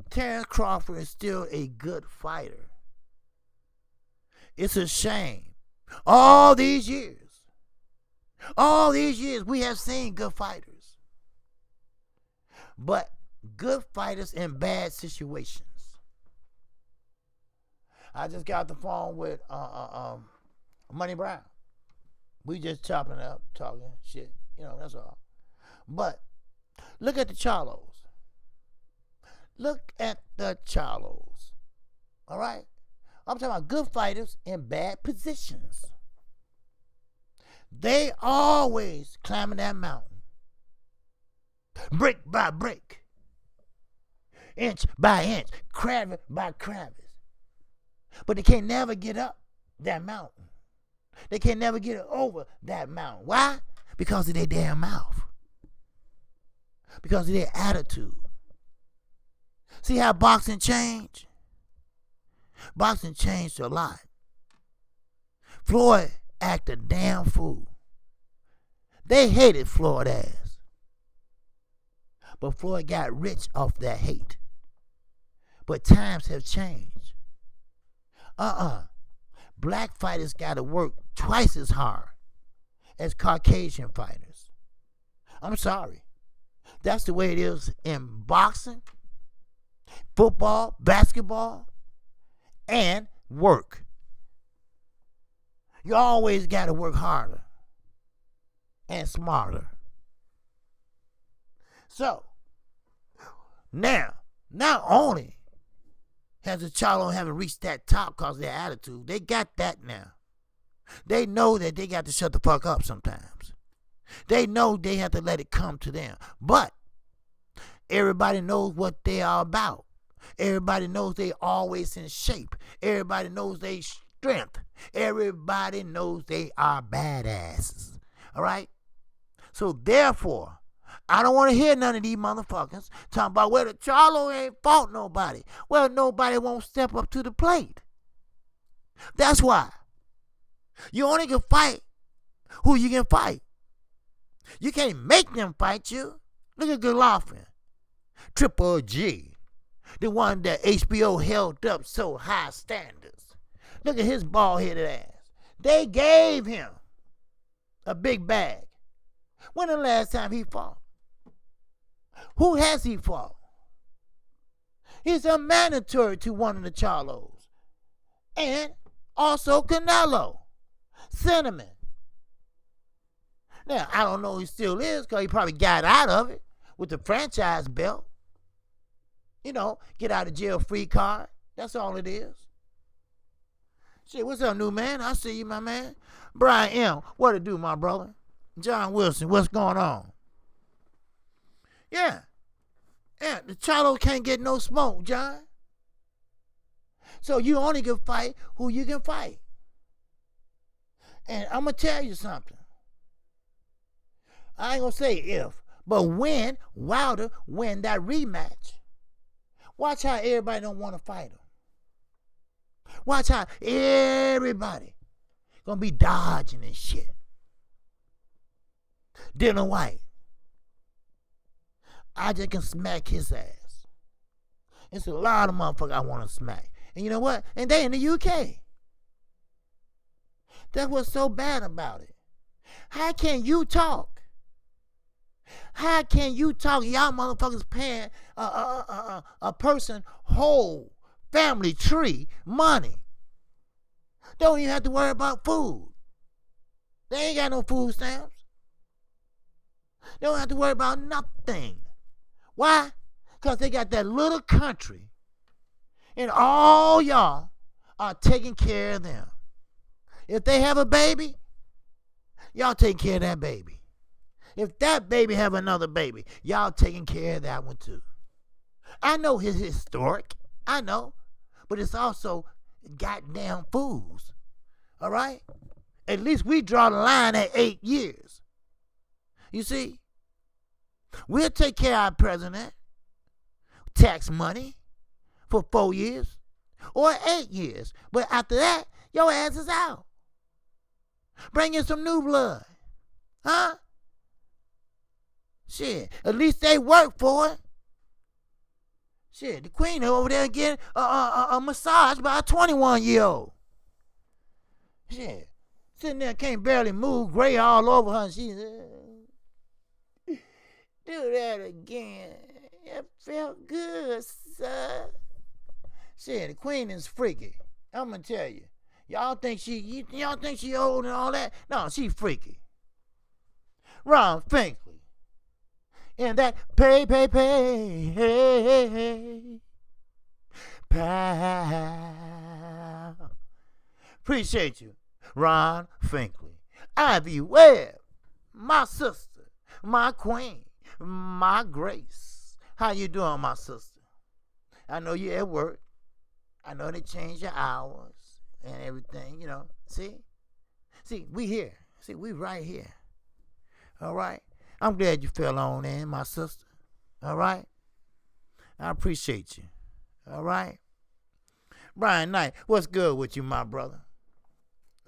Terrence Crawford is still a good fighter. It's a shame. All these years we have seen good fighters. But good fighters in bad situations. I just got the phone with Money Brown. We just chopping it up, talking shit. You know, that's all. But look at the Charlos. Look at the Charlos. All right? I'm talking about good fighters in bad positions. They always climbing that mountain. Brick by brick. Inch by inch. Crevice by crevice. But they can't never get up that mountain. They can't never get over that mountain. Why? Because of their damn mouth. Because of their attitude. See how boxing changed? Boxing changed a lot. Floyd acted a damn fool. They hated Floyd ass. But Floyd got rich off that hate. But times have changed. Black fighters got to work twice as hard as Caucasian fighters. I'm sorry. That's the way it is in boxing, football, basketball, and work. You always got to work harder and smarter. So, now, not only has the Charlo haven't reached that top because of their attitude, they got that now. They know that they got to shut the fuck up sometimes. They know they have to let it come to them. But everybody knows what they are about. Everybody knows they always in shape. Everybody knows they strength. Everybody knows they are badasses. All right? So therefore, I don't want to hear none of these motherfuckers talking about, well, the Charlo ain't fought nobody. Well, nobody won't step up to the plate. That's why. You only can fight who you can fight. You can't make them fight you. Look at Golovkin. Triple G. The one that HBO held up so high standards. Look at his bald-headed ass. They gave him a big bag. When the last time he fought? Who has he fought? He's a mandatory to one of the Charlos. And also Canelo. Cinnamon. Now, I don't know if he still is because he probably got out of it with the franchise belt. You know, get out of jail free card. That's all it is. Shit, what's up, new man? I see you, my man. Brian M., what it do, my brother? John Wilson, what's going on? Yeah. Yeah, the Charlo can't get no smoke, John. So you only can fight who you can fight. And I'm going to tell you something. I ain't going to say if, but when Wilder win that rematch, watch how everybody don't want to fight him. Watch how everybody going to be dodging and shit. Dylan White, I just can smack his ass. It's a lot of motherfuckers I want to smack. And you know what? And they in the UK. That's what's so bad about it. How can you talk? How can you talk? Y'all motherfuckers paying a person whole family tree money. Don't even have to worry about food. They ain't got no food stamps. They don't have to worry about nothing. Why? Because they got that little country and all y'all are taking care of them. If they have a baby, y'all take care of that baby. If that baby have another baby, y'all taking care of that one too. I know it's historic. I know. But it's also goddamn fools. All right? At least we draw the line at 8 years. You see? We'll take care of our president. Tax money for 4 years or 8 years. But after that, your ass is out. Bring in some new blood. Huh? Shit. At least they work for it. Shit. The queen over there getting a massage by a 21-year-old. Shit. Sitting there can't barely move. Gray all over her. She's do that again. It felt good, sir. Shit, the queen is freaky. I'm gonna tell you. Y'all think she old and all that? No, she freaky. Ron Finkley. And that pay, hey, pal. Appreciate you, Ron Finkley. Ivy Webb, my sister, my queen, my grace. How you doing, my sister? I know you at work. I know they changed your hours and everything, you know. See, we here. See, we right here. All right? I'm glad you fell on in, my sister. All right? I appreciate you. All right? Brian Knight, what's good with you, my brother?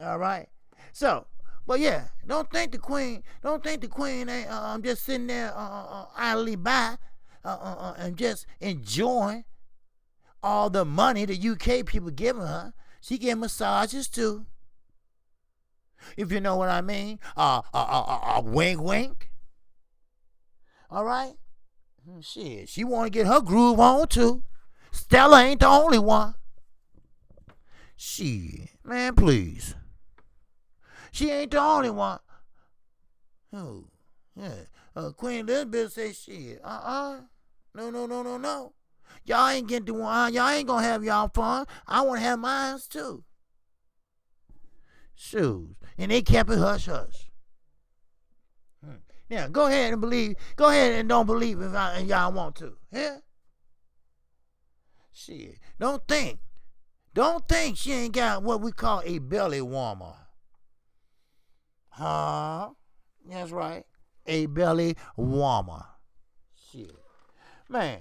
All right? So, but yeah, don't think the queen ain't just sitting there idly by and just enjoying all the money the UK people giving her. She getting massages too. If you know what I mean. Wink wink. All right? Shit, she want to get her groove on too. Stella ain't the only one. Shit, man, please. She ain't the only one. Oh, yeah. Queen Elizabeth say shit. No. Y'all ain't getting to one. Y'all ain't gonna have y'all fun. I want to have mine too. Shoes. And they kept it hush hush. Yeah, go ahead and believe. Go ahead and don't believe if y'all want to. Yeah? Shit. Don't think she ain't got what we call a belly warmer. Huh? That's right. A belly warmer. Shit. Man.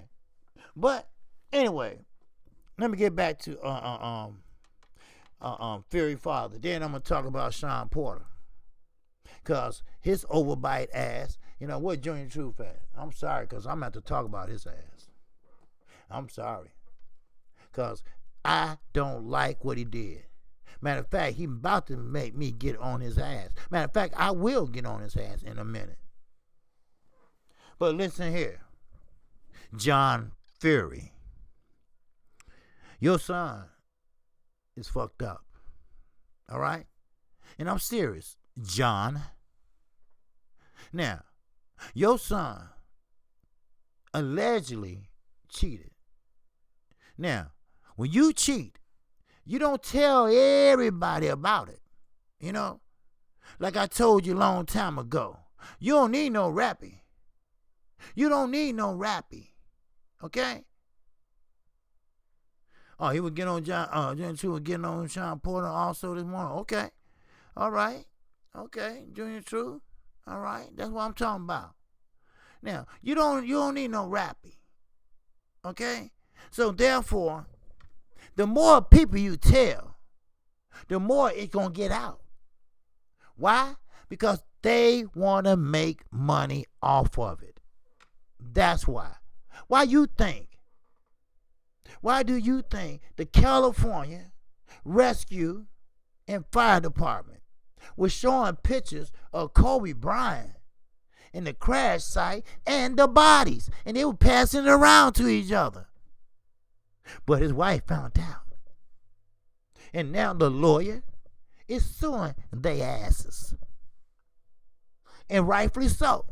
But anyway, let me get back to Fury Father. Then I'm gonna talk about Sean Porter. Cause his overbite ass, you know, what Junior Truth at? I'm sorry, cause I'm gonna have to talk about his ass. I'm sorry. Cause I don't like what he did. Matter of fact, he about to make me get on his ass. Matter of fact, I will get on his ass in a minute. But listen here. John Fury. Your son is fucked up. All right? And I'm serious. John. Now, your son allegedly cheated. Now, when you cheat, you don't tell everybody about it. You know? Like I told you a long time ago. You don't need no rappy. You don't need no rappy. Okay? Oh, he would get on Junior True was getting on Sean Porter also this morning. Okay. All right. Okay. Junior True. All right. That's what I'm talking about. Now, you don't need no rappy. Okay? So therefore, the more people you tell, the more it's gonna get out. Why? Because they wanna make money off of it. That's why. Why do you think the California Rescue and Fire Department was showing pictures of Kobe Bryant in the crash site and the bodies, and they were passing it around to each other? But his wife found out, and now the lawyer is suing their asses, and rightfully so.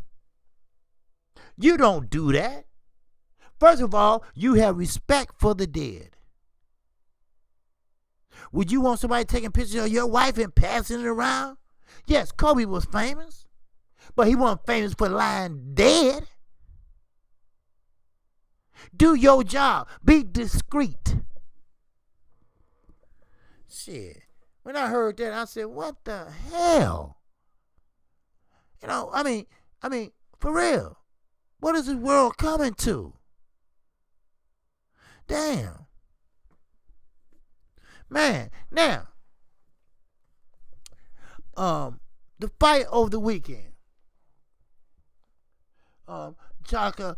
You don't do that. First of all, you have respect for the dead. Would you want somebody taking pictures of your wife and passing it around? Yes, Kobe was famous, but he wasn't famous for lying dead. Do your job. Be discreet. Shit. When I heard that, I said, what the hell? I mean, for real. What is this world coming to? Damn. Man, now, the fight over the weekend. Chaka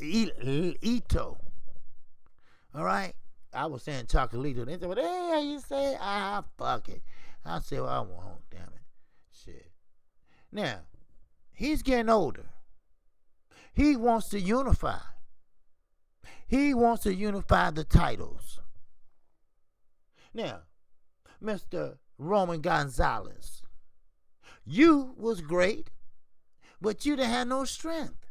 Ito. All right? I was saying Chocolito. They said, well, hey, how you say? Fuck it. I said, well, I won't, damn it. Shit. Now, he's getting older. He wants to unify. He wants to unify the titles. Now, Mr. Roman Gonzalez, you was great, but you didn't have no strength.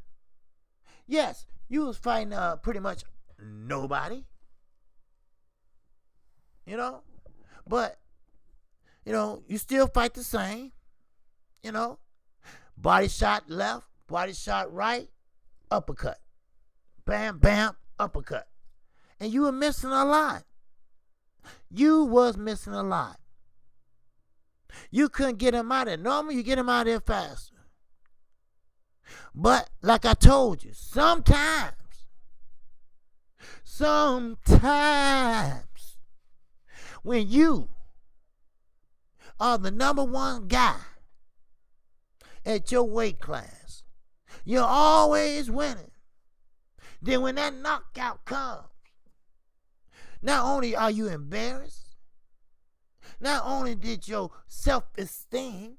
Yes, you was fighting pretty much nobody. But, you still fight the same. Body shot left, body shot right, uppercut. Bam, bam, uppercut. And you were missing a lot. You was missing a lot. You couldn't get him out of there. Normally, you get him out of there faster. But, like I told you, sometimes, when you are the number one guy at your weight class, you're always winning. Then when that knockout comes, not only are you embarrassed, not only did your self-esteem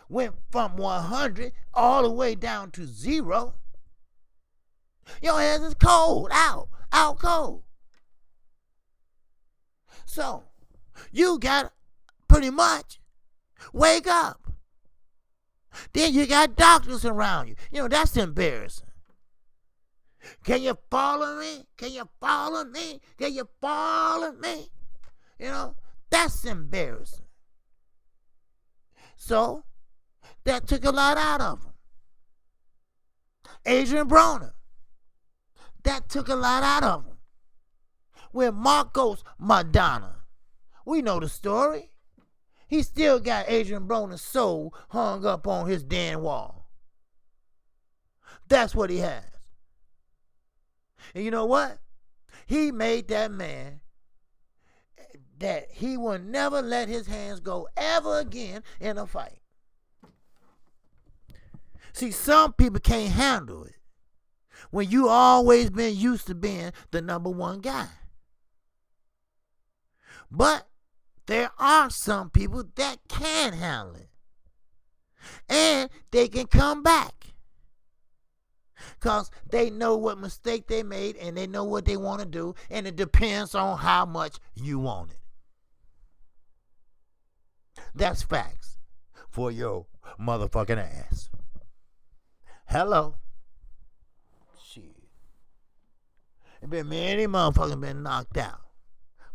went from 100 all the way down to 0, your ass is cold, out cold. So, you got pretty much wake up. Then you got doctors around you. That's embarrassing. Can you follow me? Can you follow me? Can you follow me? That's embarrassing. So, that took a lot out of him. Adrian Broner, that took a lot out of him. With Marcos Madonna, we know the story. He still got Adrian Broner's soul hung up on his damn wall. That's what he has. And you know what? He made that man that he will never let his hands go ever again in a fight. See, some people can't handle it when you always been used to being the number one guy. But there are some people that can handle it. And they can come back. Because they know what mistake they made and they know what they want to do. And it depends on how much you want it. That's facts for your motherfucking ass. Hello. Shit. There been many motherfuckers been knocked out.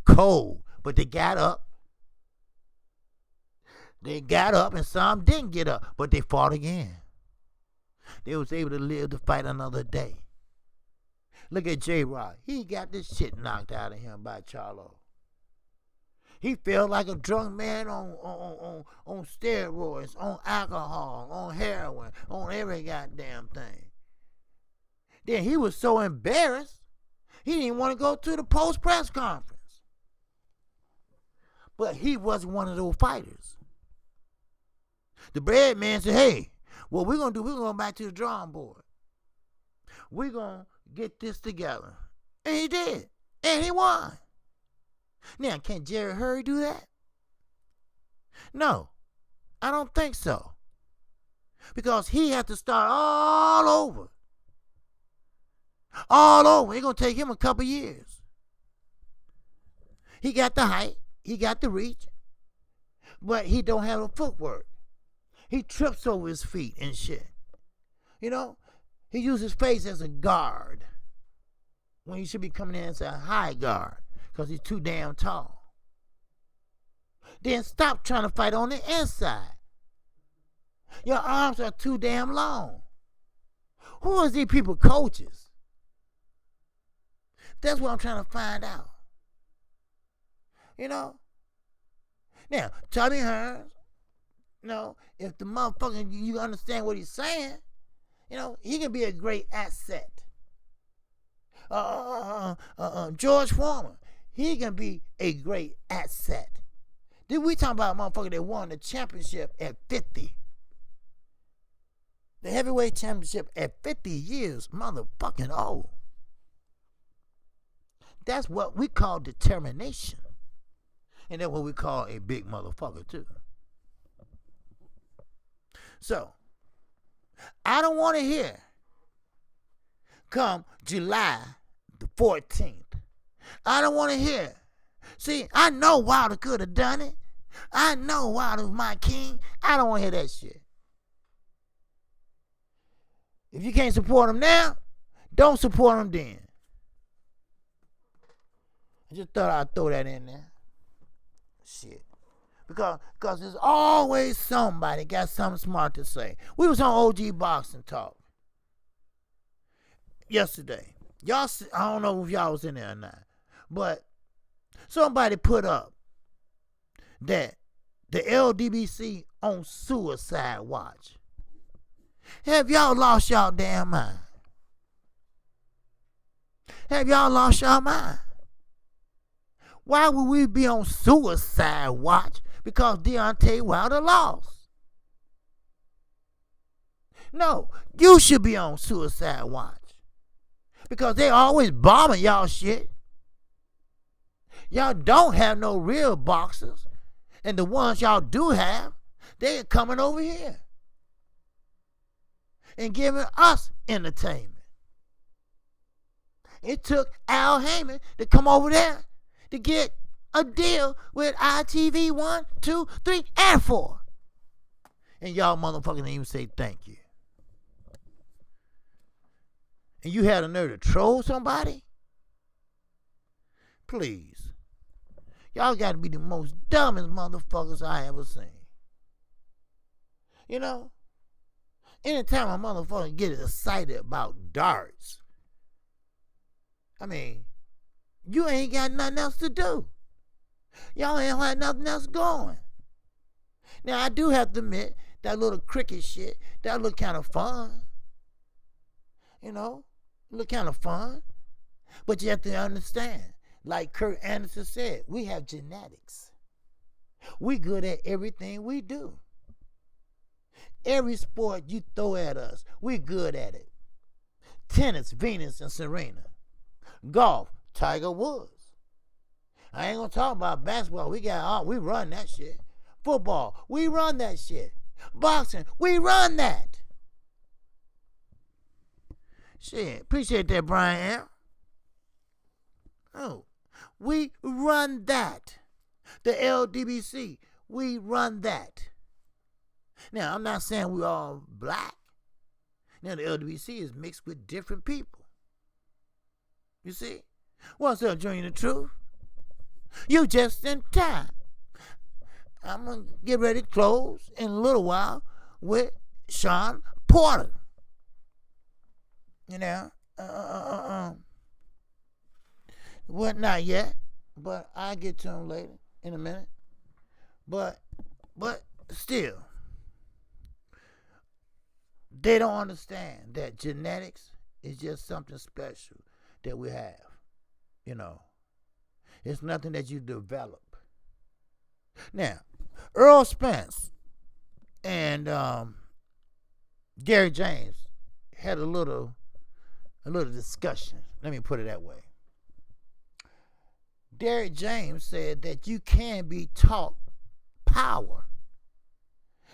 Cold. But they got up. They got up and some didn't get up. But they fought again. They was able to live to fight another day. Look at J-Rock. He got this shit knocked out of him by Charlo. He felt like a drunk man on steroids, on alcohol, on heroin, on every goddamn thing. Then he was so embarrassed, he didn't want to go to the post-press conference. But he wasn't one of those fighters. The bread man said, hey, what we're going to do, we're going to go back to the drawing board. We're going to get this together. And he did. And he won. Now, can Jerry Hurry do that? No, I don't think so. Because he had to start all over. All over. It's going to take him a couple years. He got the height. He got the reach. But he don't have the footwork. He trips over his feet and shit. You know? He uses his face as a guard. When he should be coming in as a high guard. Because he's too damn tall. Then stop trying to fight on the inside. Your arms are too damn long. Who are these people coaches? That's what I'm trying to find out. You know? Now, Tommy Hearns, you know, if the motherfucker, you understand what he's saying, you know, he can be a great asset. George Foreman, he can be a great asset. Then we talking about a motherfucker that won the championship at 50. The heavyweight championship at 50 years, motherfucking old. That's what we call determination. And that's what we call a big motherfucker too. So, I don't want to hear come July the 14th. I don't want to hear. See, I know Wilder could have done it. I know Wilder was my king. I don't want to hear that shit. If you can't support him now, don't support him then. I just thought I'd throw that in there. Shit. Because there's always somebody got something smart to say. We was on OG Boxing Talk yesterday. Y'all, I don't know if y'all was in there or not, but somebody put up that the LDBC on suicide watch. Have y'all lost y'all damn mind? Have y'all lost y'all mind? Why would we be on suicide watch because Deontay Wilder lost? No, you should be on suicide watch because they always bombing y'all shit. Y'all don't have no real boxers, and the ones y'all do have, they're coming over here and giving us entertainment. It took Al Heyman to come over there to get a deal with ITV 1, 2, 3, and 4. And y'all motherfuckers didn't even say thank you. And you had a nerve to troll somebody? Please. Y'all got to be the most dumbest motherfuckers I ever seen. You know? Anytime a motherfucker gets excited about darts, I mean, you ain't got nothing else to do. Y'all ain't had nothing else going. Now, I do have to admit, that little cricket shit, that look kind of fun. You know, look kind of fun. But you have to understand, like Kurt Anderson said, we have genetics. We good at everything we do. Every sport you throw at us, we good at it. Tennis, Venus and Serena. Golf, Tiger Woods. I ain't gonna talk about basketball. We run that shit. Football, we run that shit. Boxing, we run that. Shit, appreciate that, Brian. Oh, we run that. The LDBC, we run that. Now, I'm not saying we all black. Now, the LDBC is mixed with different people. You see? What's up, Junior the Truth? You just in time. I'm going to get ready to close in a little while with Sean Porter. You know, well, not yet, but I'll get to him later in a minute. But still, they don't understand that genetics is just something special that we have. You know, it's nothing that you develop. Now, Earl Spence and Gary James had a little discussion. Let me put it that way. Derrick James said that you can be taught power.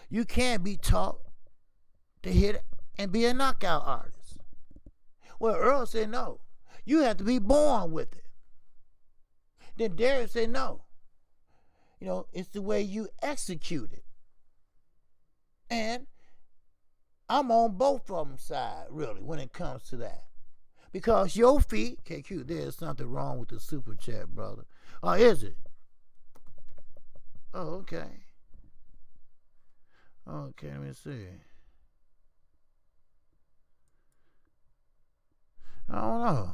You can be taught to hit and be a knockout artist. Well, Earl said no. You have to be born with it. Then Derrick said no. You know, it's the way you execute it. And I'm on both of them side, really, when it comes to that. Because your feet, KQ, there's something wrong with the super chat, brother. Oh, is it? Oh, okay. Okay, let me see. I don't know.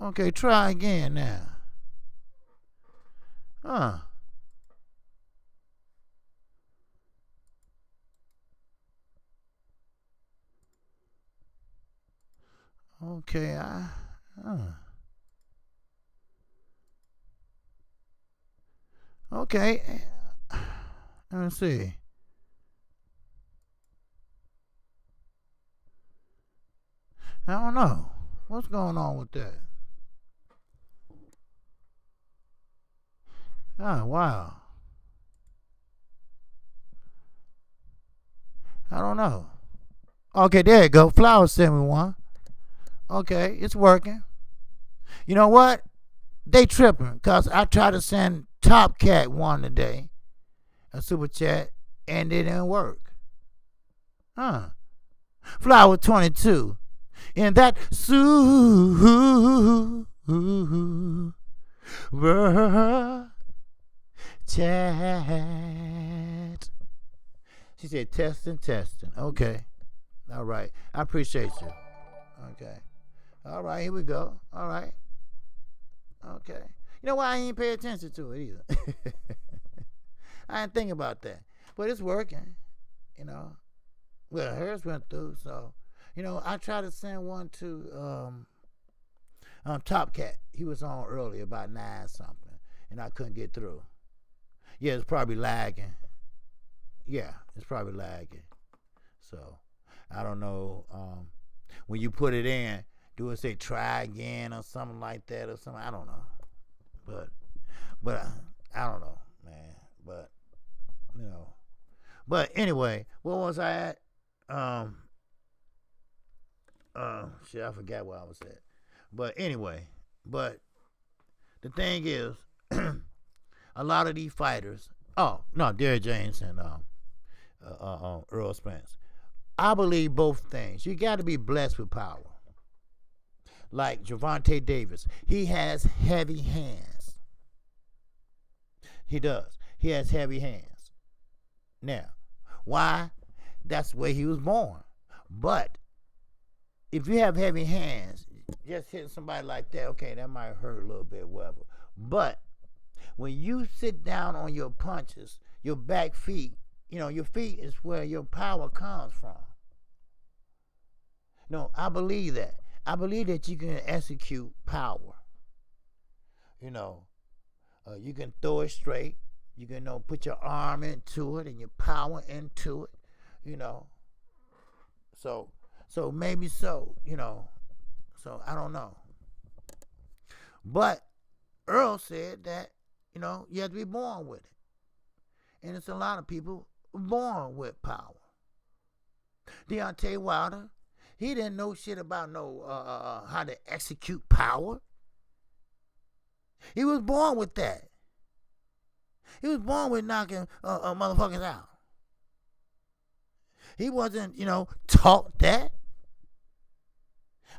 Okay, try again now. Huh. Okay, okay. Let me see. I don't know. What's going on with that? Oh, wow. I don't know. Okay, there you go. Flower sent me one. Okay, it's working. You know what? They tripping because I tried to send Top Cat one today, a super chat, and it didn't work. Huh. Flower 22. And that super chat. She said testing. Okay. All right. I appreciate you. Okay. All right, here we go. All right. Okay. You know why I ain't pay attention to it either? I didn't think about that. But it's working, you know. Well, hers went through, so, you know, I tried to send one to Top Cat. He was on early, about 9 something, and I couldn't get through. Yeah, it's probably lagging. Yeah, it's probably lagging. So, I don't know. When you put it in, do it say try again or something like that or something? I don't know. But I don't know, man. But, you know. But anyway, what was I at? Shit, I forgot where I was at. But anyway, the thing is, a lot of these fighters, Derrick James and Earl Spence, I believe both things. You got to be blessed with power. Like Gervonta Davis, he has heavy hands. He does. He has heavy hands. Now, why? That's the way he was born. But if you have heavy hands, just hitting somebody like that, okay, that might hurt a little bit, whatever. But when you sit down on your punches, your back feet, you know, your feet is where your power comes from. No, I believe that. I believe that you can execute power. You know, you can throw it straight. You can put your arm into it and your power into it. You know, so maybe so. You know, so I don't know. But Earl said that you have to be born with it, and it's a lot of people born with power. Deontay Wilder. He didn't know shit about how to execute power. He was born with that. He was born with knocking motherfuckers out. He wasn't, taught that.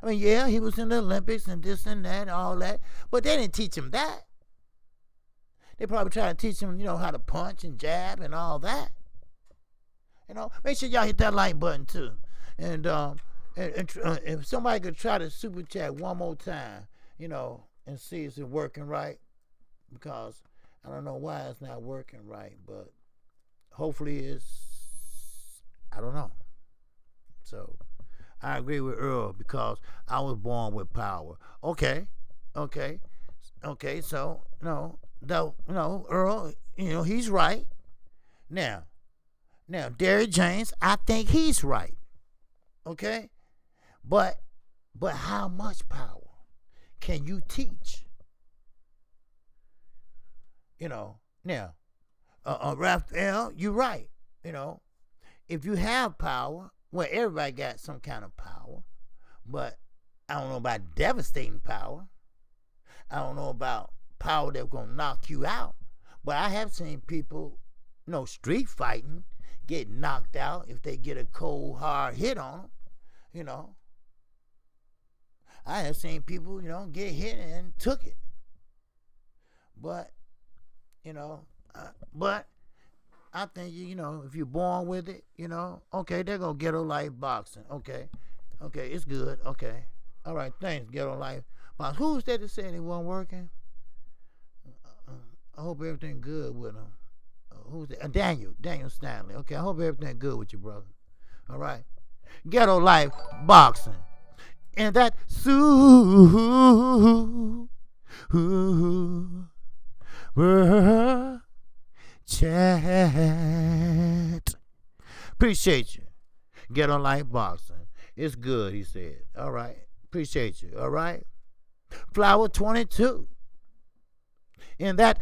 I mean, yeah, he was in the Olympics and this and that and all that, but they didn't teach him that. They probably tried to teach him, how to punch and jab and all that. Make sure y'all hit that like button too. And if somebody could try to super chat one more time, and see if it's working right, because I don't know why it's not working right, but hopefully I don't know. So I agree with Earl because I was born with power. Okay. So Earl, he's right. Now, Derrick James, I think he's right. Okay, but how much power can you teach? Now, Raphael, you're right. If you have power, well, everybody got some kind of power, but I don't know about devastating power. I don't know about power that's gonna knock you out. But I have seen people, street fighting, get knocked out if they get a cold hard hit on them. I have seen people, get hit and took it. But, but I think, if you're born with it, okay, they're going to ghetto life boxing. Okay, it's good. Okay. All right, thanks, ghetto life boxing. Who's that that said it wasn't working? I hope everything good with him. Who's that? Daniel Stanley. Okay, I hope everything good with you, brother. All right. Ghetto life boxing. And that chat. Appreciate you. Ghetto life boxing. It's good, he said. All right. Appreciate you. All right. Flower 22. And that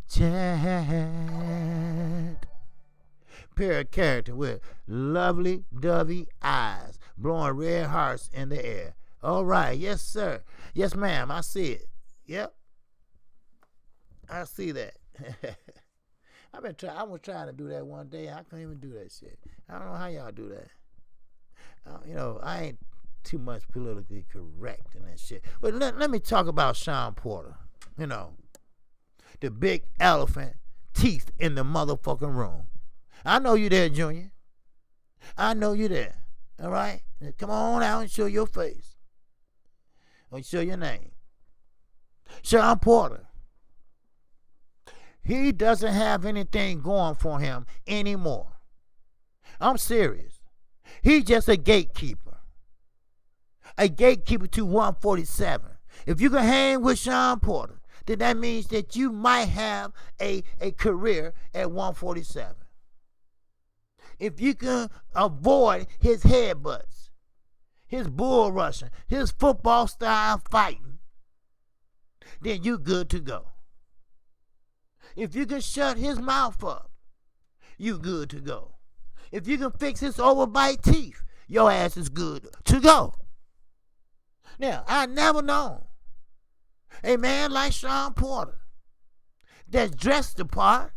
chat. Pair of character with lovely dovey eyes, blowing red hearts in the air. All right, yes sir, yes ma'am, I see it. Yep, I see that. I was trying to do that one day. I couldn't even do that shit. I don't know how y'all do that. I ain't too much politically correct in that shit. But let me talk about Sean Porter. The big elephant teeth in the motherfucking room. I know you there, Junior. I know you there. All right? Now come on out and show your face. Or show your name. Sean Porter. He doesn't have anything going for him anymore. I'm serious. He's just a gatekeeper. A gatekeeper to 147. If you can hang with Sean Porter, then that means that you might have a career at 147. If you can avoid his headbutts, his bull rushing, his football style fighting, then you good to go. If you can shut his mouth up, you good to go. If you can fix his overbite teeth, your ass is good to go. Now, I never known a man like Sean Porter that's dressed the part,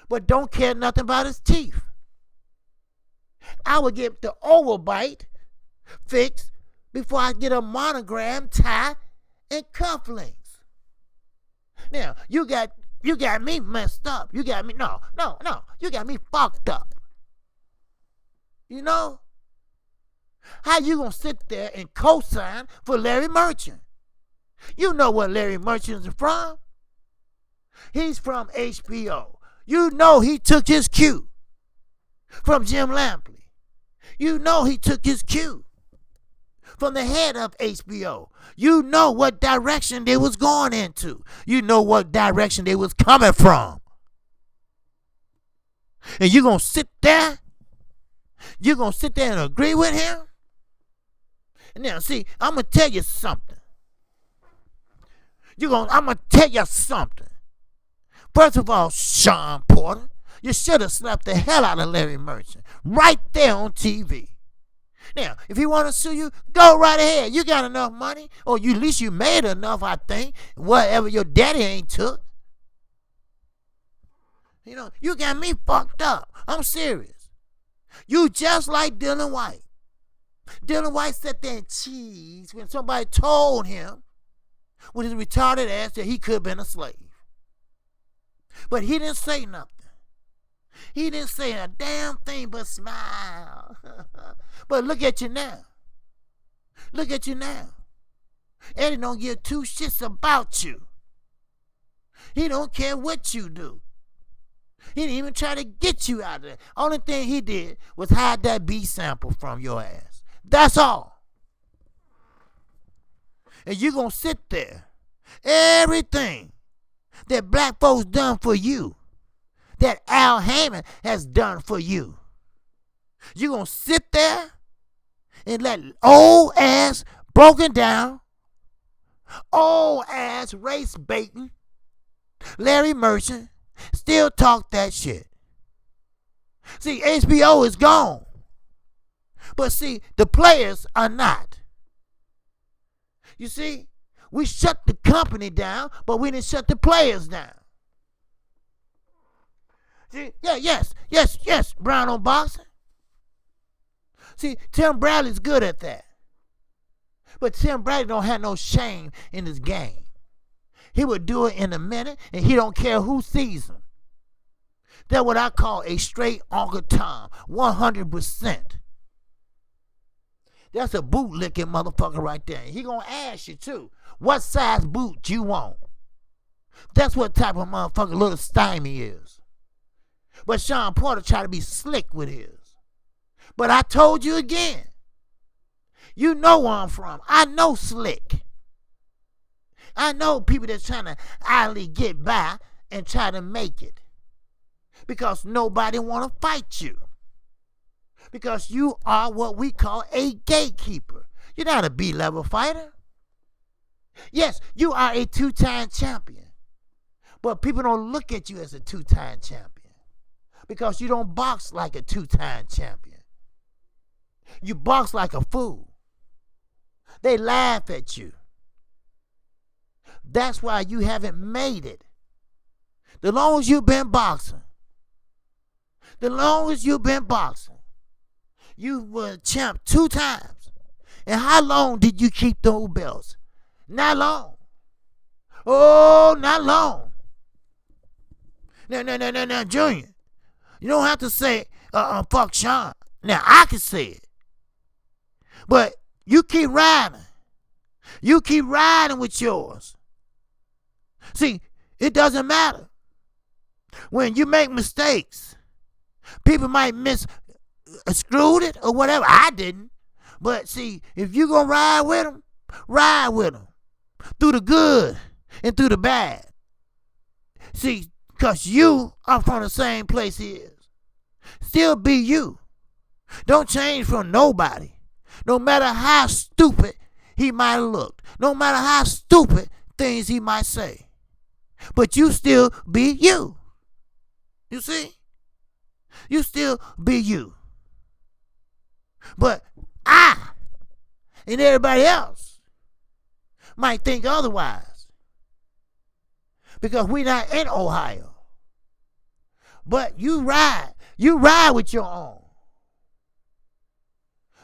but don't care nothing about his teeth. I would get the overbite fixed before I get a monogram tie and cufflinks. Now, you got me messed up. You got me, no. You got me fucked up. How you gonna sit there and co-sign for Larry Merchant? You know what Larry Merchant is from? He's from HBO. You know he took his cue from Jim Lampley. You know he took his cue from the head of HBO. You know what direction they was going into. You know what direction they was coming from. And you're going to sit there? You're going to sit there and agree with him? Now, see, I'm going to tell you something. I'm going to tell you something. First of all, Sean Porter, you should have slapped the hell out of Larry Merchant right there on TV. Now, if he want to sue you, go right ahead. You got enough money, or at least you made enough, I think. Whatever your daddy ain't took. You got me fucked up. I'm serious. You just like Dylan White. Dylan White sat there and cheesed when somebody told him with his retarded ass that he could have been a slave. But he didn't say nothing. He didn't say a damn thing but smile. But look at you now. Look at you now. Eddie don't give two shits about you. He don't care what you do. He didn't even try to get you out of there. Only thing he did was hide that B sample from your ass. That's all. And you gonna sit there. Everything that black folks done for you, that Al Heyman has done for you, you gonna sit there and let old ass, broken down, old ass, race baiting Larry Merchant still talk that shit. See, HBO is gone. But see, the players are not. You see, we shut the company down, but we didn't shut the players down. See, yes, Brown on boxing. See, Tim Bradley's good at that. But Tim Bradley don't have no shame in his game. He would do it in a minute, and he don't care who sees him. That's what I call a straight Uncle Tom, 100%. That's a boot-licking motherfucker right there. He gonna ask you, too, what size boot you want. That's what type of motherfucker little Stymie is. But Sean Porter tried to be slick with his. But I told you again, you know where I'm from. I know slick. I know people that's trying to idly get by and try to make it. Because nobody want to fight you. Because you are what we call a gatekeeper. You're not a B-level fighter. Yes, you are a two-time champion. But people don't look at you as a two-time champion. Because you don't box like a two-time champion. You box like a fool. They laugh at you. That's why you haven't made it. The longest you've been boxing, you were champ 2 times. And how long did you keep those belts? Not long. Oh, not long. No, Junior. You don't have to say, fuck Sean. Now, I can say it. But you keep riding. You keep riding with yours. See, it doesn't matter. When you make mistakes, people might misconstrue it or whatever. I didn't. But see, if you gonna ride with them through the good and through the bad. See, because you are from the same place he is. Still be you. Don't change from nobody. No matter how stupid he might have looked. No matter how stupid things he might say. But you still be you. You see? You still be you. But I and everybody else might think otherwise. Because we not in Ohio. But you ride with your own.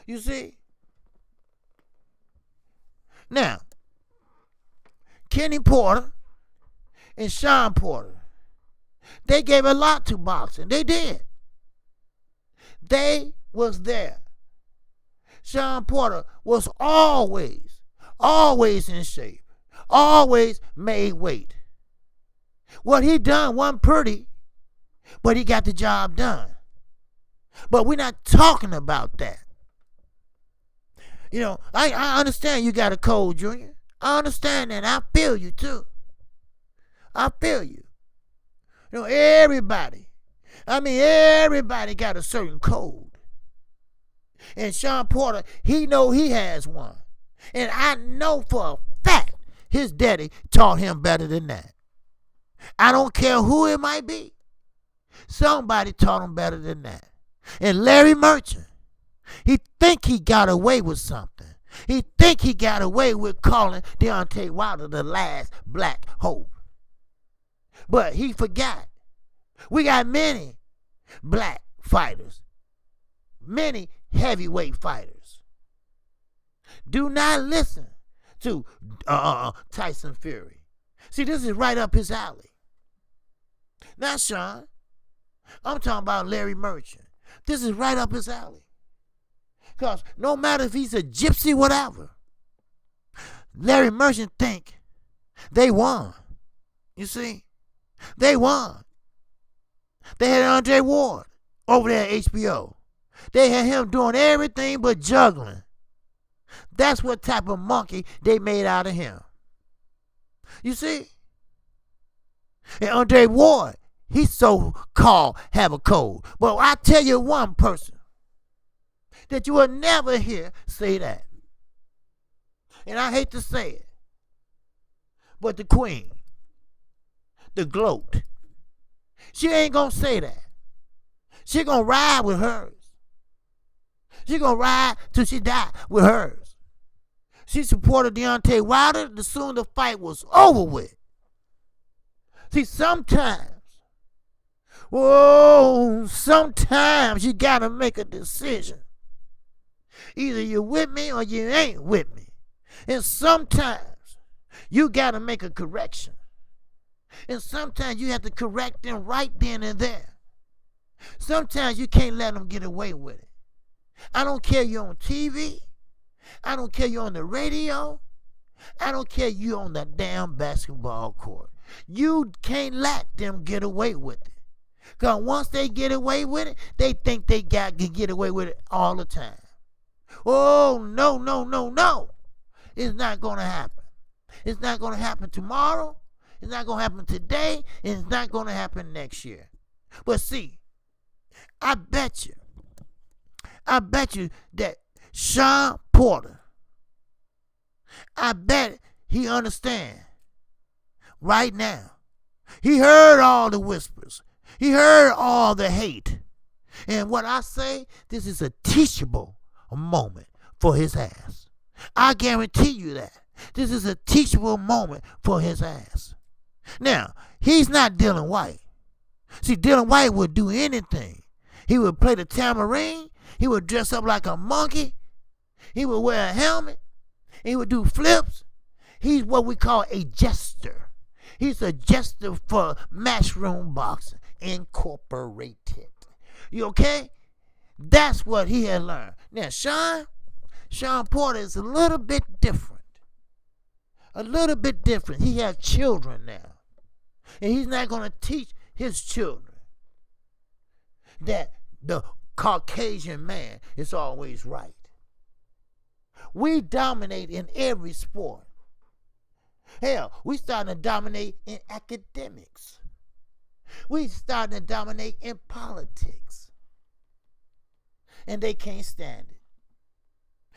You see? Now, Kenny Porter and Sean Porter, they gave a lot to boxing. They did. They was there. Sean Porter was always in shape. Always made weight. What he done wasn't pretty, but he got the job done. But we're not talking about that. You know, I understand you got a cold, Junior. I understand that. I feel you, too. I feel you. You know, everybody got a certain code. And Sean Porter, he know he has one. And I know for a fact his daddy taught him better than that. I don't care who it might be. Somebody taught him better than that. And Larry Merchant, he think he got away with something. He think he got away with calling Deontay Wilder the last black hope. But he forgot. We got many black fighters. Many heavyweight fighters. Do not listen to Tyson Fury. See, this is right up his alley. Now, Sean, I'm talking about Larry Merchant. This is right up his alley. Because no matter if he's a gypsy, whatever, Larry Merchant think they won. You see? They won. They had Andre Ward over there at HBO. They had him doing everything but juggling. That's what type of monkey they made out of him. You see? And Andre Ward, he so-called have a cold. But I tell you one person that you will never hear say that. And I hate to say it, but the queen, the gloat, she ain't gonna say that. She gonna ride with hers. She gonna ride till she die with hers. She supported Deontay Wilder the soon the fight was over with. See, sometimes you gotta make a decision. Either you're with me or you ain't with me. And sometimes you gotta make a correction. And sometimes you have to correct them right then and there. Sometimes you can't let them get away with it. I don't care you're on TV. I don't care you're on the radio. I don't care you're on the damn basketball court. You can't let them get away with it. Because once they get away with it, they think they can get away with it all the time. Oh, no, no, no, no. It's not going to happen. It's not going to happen tomorrow. It's not going to happen today. And it's not going to happen next year. But see, I bet you that Sean Porter, I bet he understands right now. He heard all the whispers. He heard all the hate. And what I say, this is a teachable moment for his ass. I guarantee you that. This is a teachable moment for his ass. Now, he's not Dylan White. See, Dylan White would do anything. He would play the tambourine. He would dress up like a monkey. He would wear a helmet. He would do flips. He's what we call a jester. He's a jester for Matchroom Boxing Incorporated. You okay? That's what he had learned. Now, Sean Porter is a little bit different. A little bit different. He has children now. And he's not going to teach his children that the Caucasian man is always right. We dominate in every sport. Hell, we starting to dominate in academics. We starting to dominate in politics. And they can't stand it.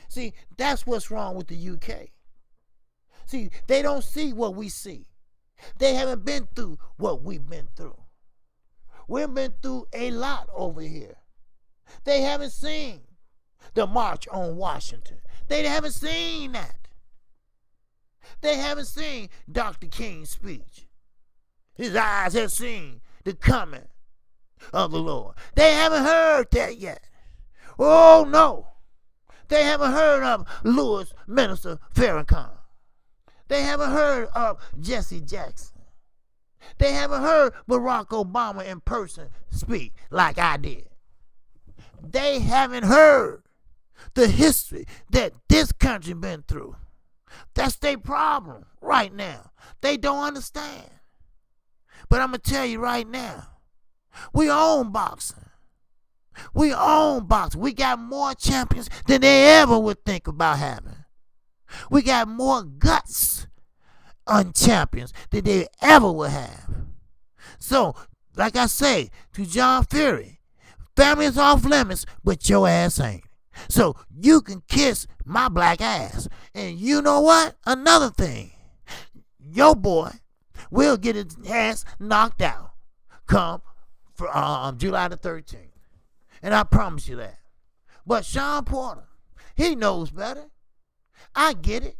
See, that's what's wrong with the UK. See, they don't see what we see. They haven't been through what we've been through. We've been through a lot over here. They haven't seen the March on Washington. They haven't seen that. They haven't seen Dr. King's speech. His eyes have seen the coming of the Lord. They haven't heard that yet. Oh, no. They haven't heard of Louis Minister Farrakhan. They haven't heard of Jesse Jackson. They haven't heard Barack Obama in person speak like I did. They haven't heard the history that this country been through. That's their problem right now. They don't understand. But I'm going to tell you right now, we own boxing. We own boxing. We got more champions than they ever would think about having. We got more guts on champions than they ever would have. So, like I say to John Fury, family is off limits, but your ass ain't. So, you can kiss my black ass. And you know what? Another thing. Your boy will get his ass knocked out come July the 13th. And I promise you that. But Sean Porter, he knows better. I get it.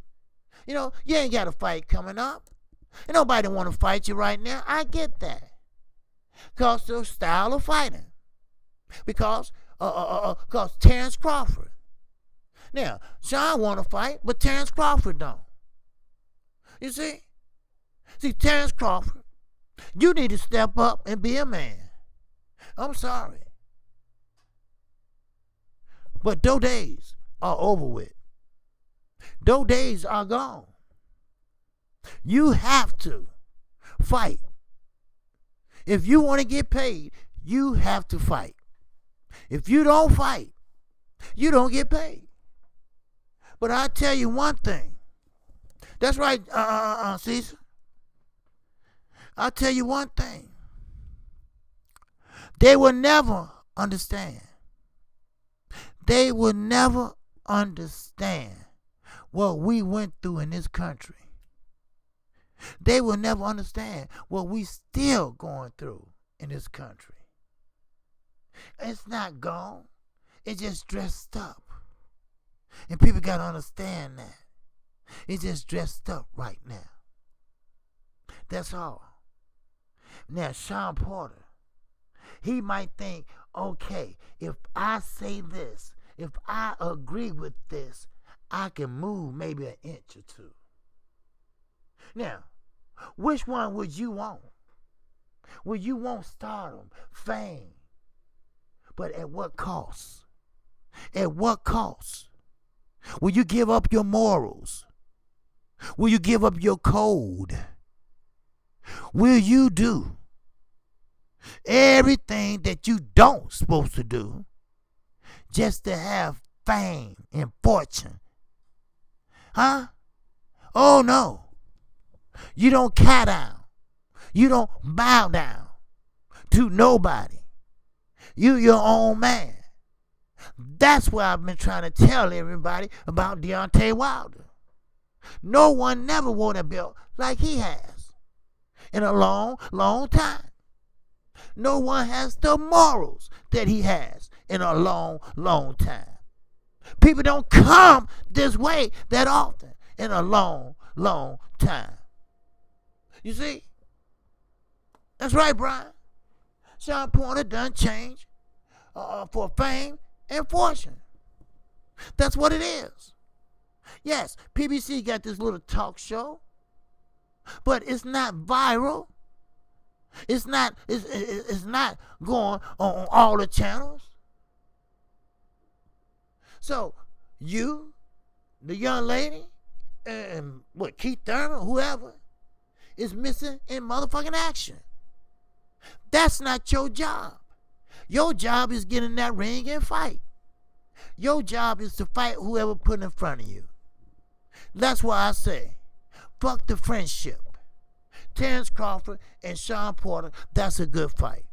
You know, you ain't got a fight coming up. And nobody want to fight you right now. I get that. Because the style of fighting. Because Terrence Crawford. Now, Sean want to fight, but Terrence Crawford don't. You see? See, Terrence Crawford, you need to step up and be a man. I'm sorry. But those days are over with. Those days are gone. You have to fight. If you want to get paid, you have to fight. If you don't fight, you don't get paid. But I tell you one thing. That's right, Caesar. I'll tell you one thing. They will never understand. They will never understand what we went through in this country. They will never understand what we still going through in this country. It's not gone. It's just dressed up. And people got to understand that. It's just dressed up right now. That's all. Now, Sean Porter, he might think, okay, if I say this, if I agree with this, I can move maybe an inch or two. Now, which one would you want? Would you want stardom, fame? But at what cost? At what cost? Will you give up your morals? Will you give up your code? Will you do everything that you don't supposed to do just to have fame and fortune? Huh? Oh no. You don't cow down. You don't bow down to nobody. You your own man. That's what I've been trying to tell everybody about Deontay Wilder. No one never won a belt like he has in a long, long time. No one has the morals that he has in a long, long time. People don't come this way that often in a long, long time. You see? That's right, Brian. Sean Porter done changed for fame and fortune. That's what it is. Yes, PBC got this little talk show, but it's not viral. It's not going on all the channels. So you, the young lady, and Keith Thurman, whoever, is missing in motherfucking action. That's not your job. Your job is get in that ring and fight. Your job is to fight whoever put in front of you. That's why I say, fuck the friendship. Terrence Crawford and Sean Porter, that's a good fight.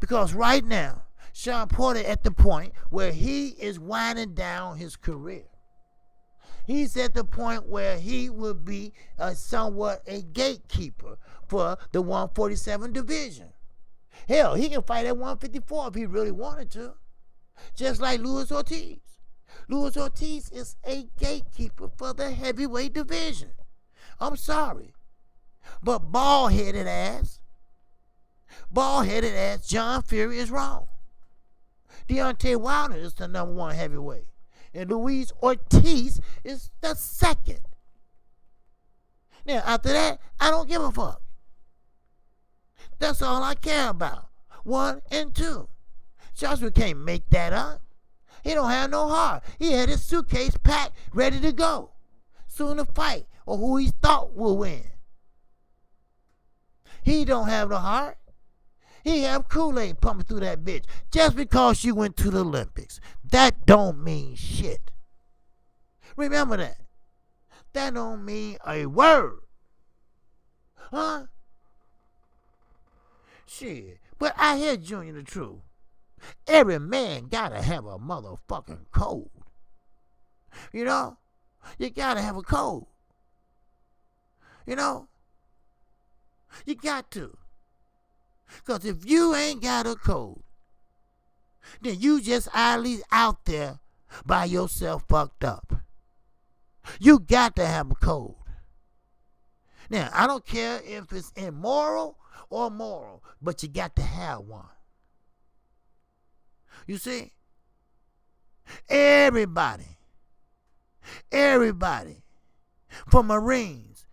Because right now, Sean Porter at the point where he is winding down his career. He's at the point where he will be somewhat a gatekeeper for the 147 division. Hell, he can fight at 154 if he really wanted to. Just like Luis Ortiz. Luis Ortiz is a gatekeeper for the heavyweight division. I'm sorry. But bald-headed ass John Fury is wrong. Deontay Wilder is the number one heavyweight. And Luis Ortiz is the second. Now, after that, I don't give a fuck. That's all I care about. 1 and 2. Joshua can't make that up. He don't have no heart. He had his suitcase packed, ready to go. Soon to fight, or who he thought will win. He don't have the heart. He have Kool-Aid pumping through that bitch. Just because you went to the Olympics. That don't mean shit. Remember that. That don't mean a word. Huh? Shit. But I hear Junior the truth. Every man gotta have a motherfucking code. You know? You gotta have a code. You know? You got to. Because if you ain't got a code, then you just idly out there by yourself fucked up. You got to have a code. Now, I don't care if it's immoral or moral, but you got to have one. You see? Everybody, from Marines,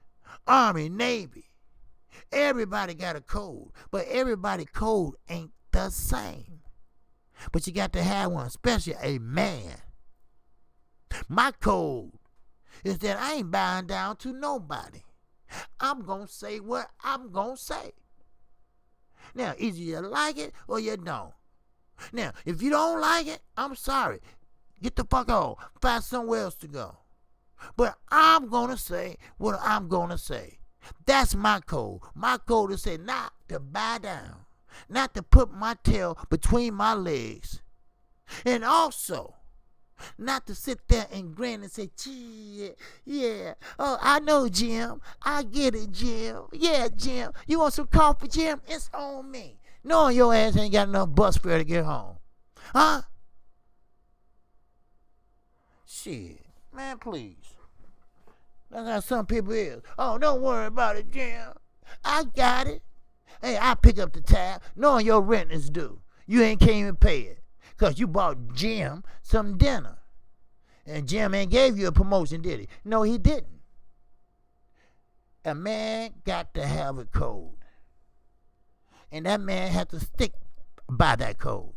Army, Navy, everybody got a code, but everybody code ain't the same. But you got to have one, especially a man. My code is that I ain't bowing down to nobody. I'm going to say what I'm going to say. Now, either you like it or you don't. Now, if you don't like it, I'm sorry. Get the fuck on. Find somewhere else to go. But I'm going to say what I'm going to say. That's my code. My code is say not to bow down. Not to put my tail between my legs. And also, not to sit there and grin and say, gee, yeah. Oh, I know, Jim. I get it, Jim. Yeah, Jim. You want some coffee, Jim? It's on me. Knowing your ass ain't got enough bus fare to get home. Huh? Shit. Man, please. That's how some people is. Oh, don't worry about it, Jim. I got it. Hey, I pick up the tab knowing your rent is due. You ain't can't even pay it. Because you bought Jim some dinner. And Jim ain't gave you a promotion, did he? No, he didn't. A man got to have a code. And that man had to stick by that code.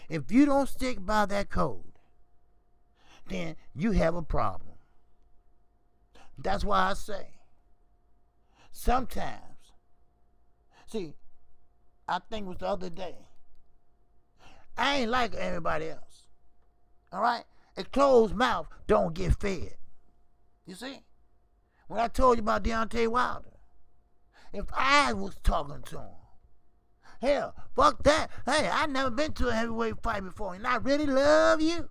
If you don't stick by that code, then you have a problem. That's why I say, sometimes, see, I think it was the other day, I ain't like everybody else. All right? A closed mouth don't get fed. You see? When I told you about Deontay Wilder, if I was talking to him, hell, fuck that. Hey, I never been to a heavyweight fight before, and I really love you.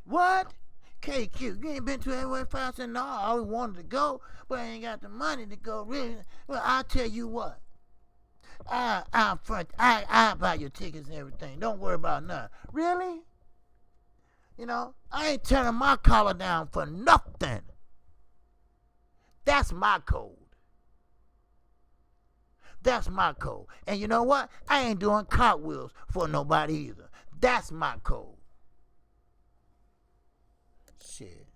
What? KQ, you ain't been to a heavyweight fight? I said, no, I always wanted to go, but I ain't got the money to go. Really? Well, I'll tell you what. I buy your tickets and everything. Don't worry about nothing. Really? You know, I ain't turning my collar down for nothing. That's my code. That's my code. And you know what? I ain't doing cartwheels for nobody either. That's my code. Shit.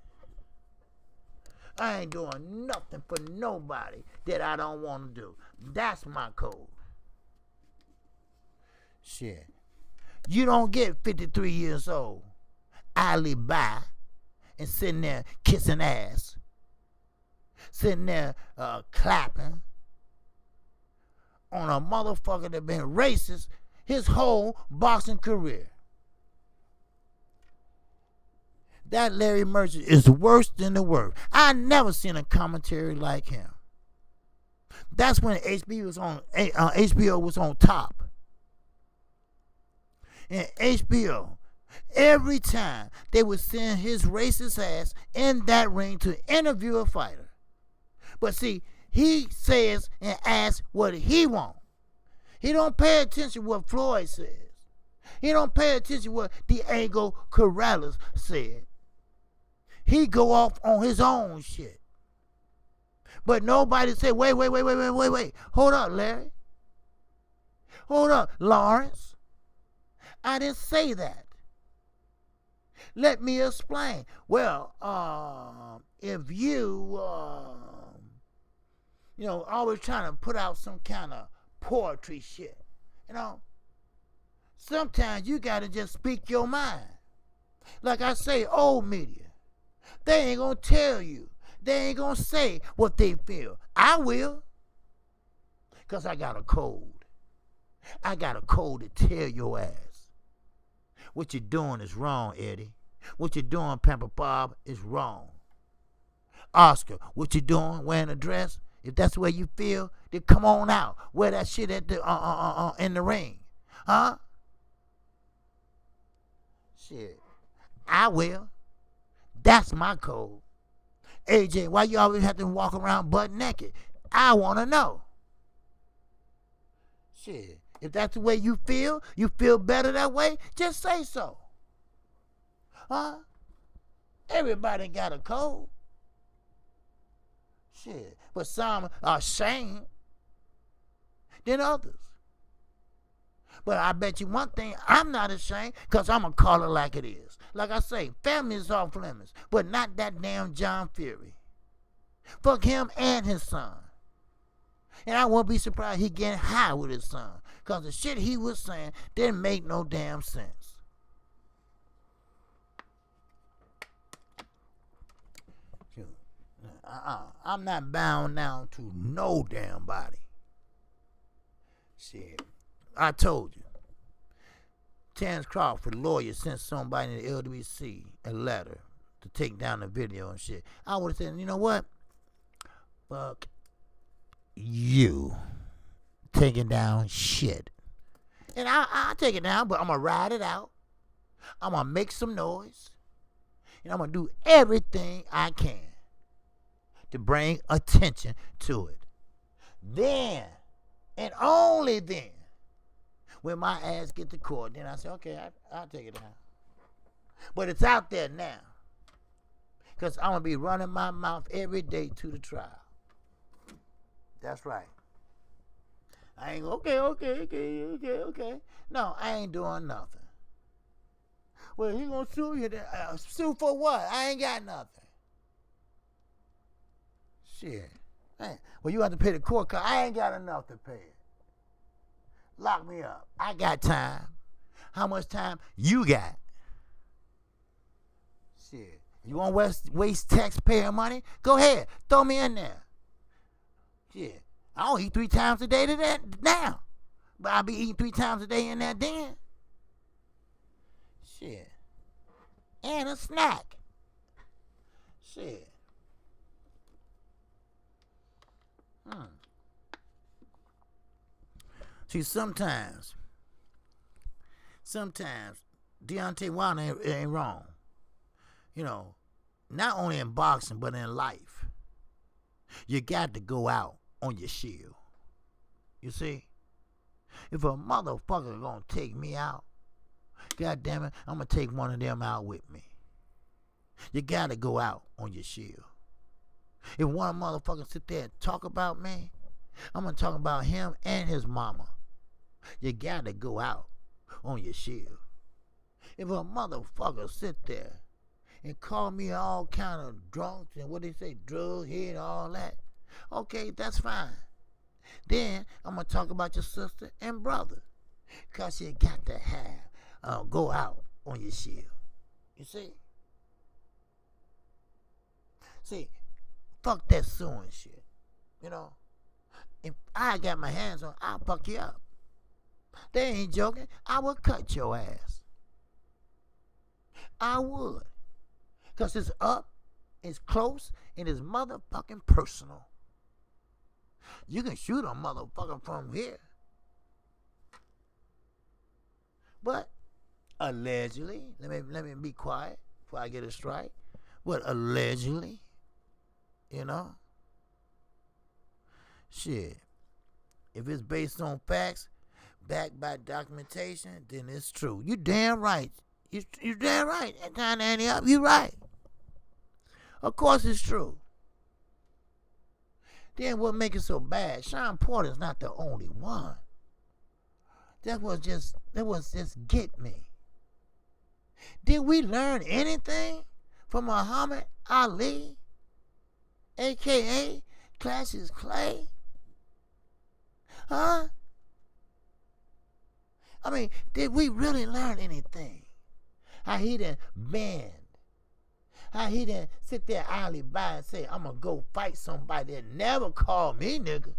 I ain't doing nothing for nobody that I don't want to do. That's my code. Shit. You don't get 53 years old, idly by, and sitting there kissing ass. Sitting there clapping on a motherfucker that been racist his whole boxing career. That Larry Merchant is worse than the worst. I never seen a commentary like him. That's when HBO was on top. And HBO, every time they would send his racist ass in that ring to interview a fighter. But see, he says and asks what he wants. He don't pay attention to what Floyd says. He don't pay attention to what Diego Corrales said. He go off on his own shit. But nobody say, wait. Hold up, Larry. Hold up, Lawrence. I didn't say that. Let me explain. Well, if you, always trying to put out some kind of poetry shit, sometimes you got to just speak your mind. Like I say, old media. They ain't going to tell you. They ain't going to say what they feel. I will. Because I got a code. I got a code to tell your ass. What you're doing is wrong, Eddie. What you're doing, Pamper Bob, is wrong. Oscar, what you doing, wearing a dress? If that's the way you feel, then come on out. Wear that shit at the in the ring. Huh? Shit. I will. That's my code. AJ, why you always have to walk around butt naked? I want to know. Shit. If that's the way you feel better that way, just say so. Huh? Everybody got a code. Shit. But some are ashamed than others. But I bet you one thing, I'm not ashamed because I'm going to call it like it is. Like I say, family is off limits, but not that damn John Fury. Fuck him and his son. And I won't be surprised he getting high with his son. Because the shit he was saying didn't make no damn sense. I'm not bound now to no damn body. Shit. I told you. Terrence Crawford, lawyer, sent somebody in the LWC a letter to take down the video and shit. I would have said, you know what? Fuck you. Taking down shit. And I'll take it down, but I'm going to ride it out. I'm going to make some noise. And I'm going to do everything I can to bring attention to it. Then, and only then, when my ass get to court, then I say, okay, I'll take it down. But it's out there now. Because I'm going to be running my mouth every day to the trial. That's right. I ain't, okay. No, I ain't doing nothing. Well, he going to sue you. Sue for what? I ain't got nothing. Shit. Man. Well, you have to pay the court cost. I ain't got enough to pay it. Lock me up. I got time. How much time you got? Shit. You want to waste taxpayer money? Go ahead. Throw me in there. Shit. I don't eat 3 times a day to that now. But I'll be eating 3 times a day in that then. Shit. And a snack. Shit. See, sometimes Deontay Wilder ain't wrong. You know, not only in boxing, but in life. You got to go out on your shield. You see? If a motherfucker gonna take me out, God damn it, I'm gonna take one of them out with me. You got to go out on your shield. If one motherfucker sit there and talk about me, I'm gonna talk about him and his mama. You got to go out on your shield. If a motherfucker sit there and call me all kind of drunks and what they say, drug head and all that, okay, that's fine. Then I'm gonna talk about your sister and brother, cause you got to have go out on your shield. You see? See, fuck that suing shit. You know, if I got my hands on, I'll fuck you up. They ain't joking. I would cut your ass. I would. Because it's up, it's close, and it's motherfucking personal. You can shoot a motherfucker from here. But allegedly, let me be quiet before I get a strike. But allegedly, you know, shit. If it's based on facts, backed by documentation, then it's true. You damn right. You damn right. And trying to Annie up, you right. Of course it's true. Then what make it so bad? Sean Porter's not the only one. That was just get me. Did we learn anything from Muhammad Ali, a.k.a. Cassius Clay? Huh? I mean, did we really learn anything? How he done bend. How he done sit there idly by and say, I'm going to go fight somebody that never called me nigga.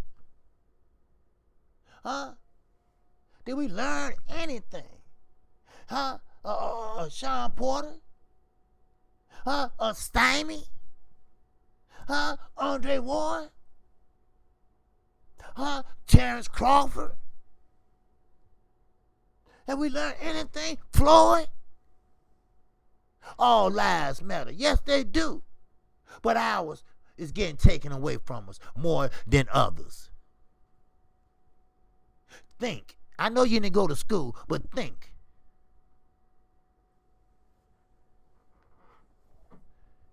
Huh? Did we learn anything? Huh? Sean Porter? Huh? Stymie? Huh? Andre Ward? Huh? Terrence Crawford? Have we learned anything? Floyd? All lives matter. Yes, they do. But ours is getting taken away from us more than others. Think. I know you didn't go to school, but think.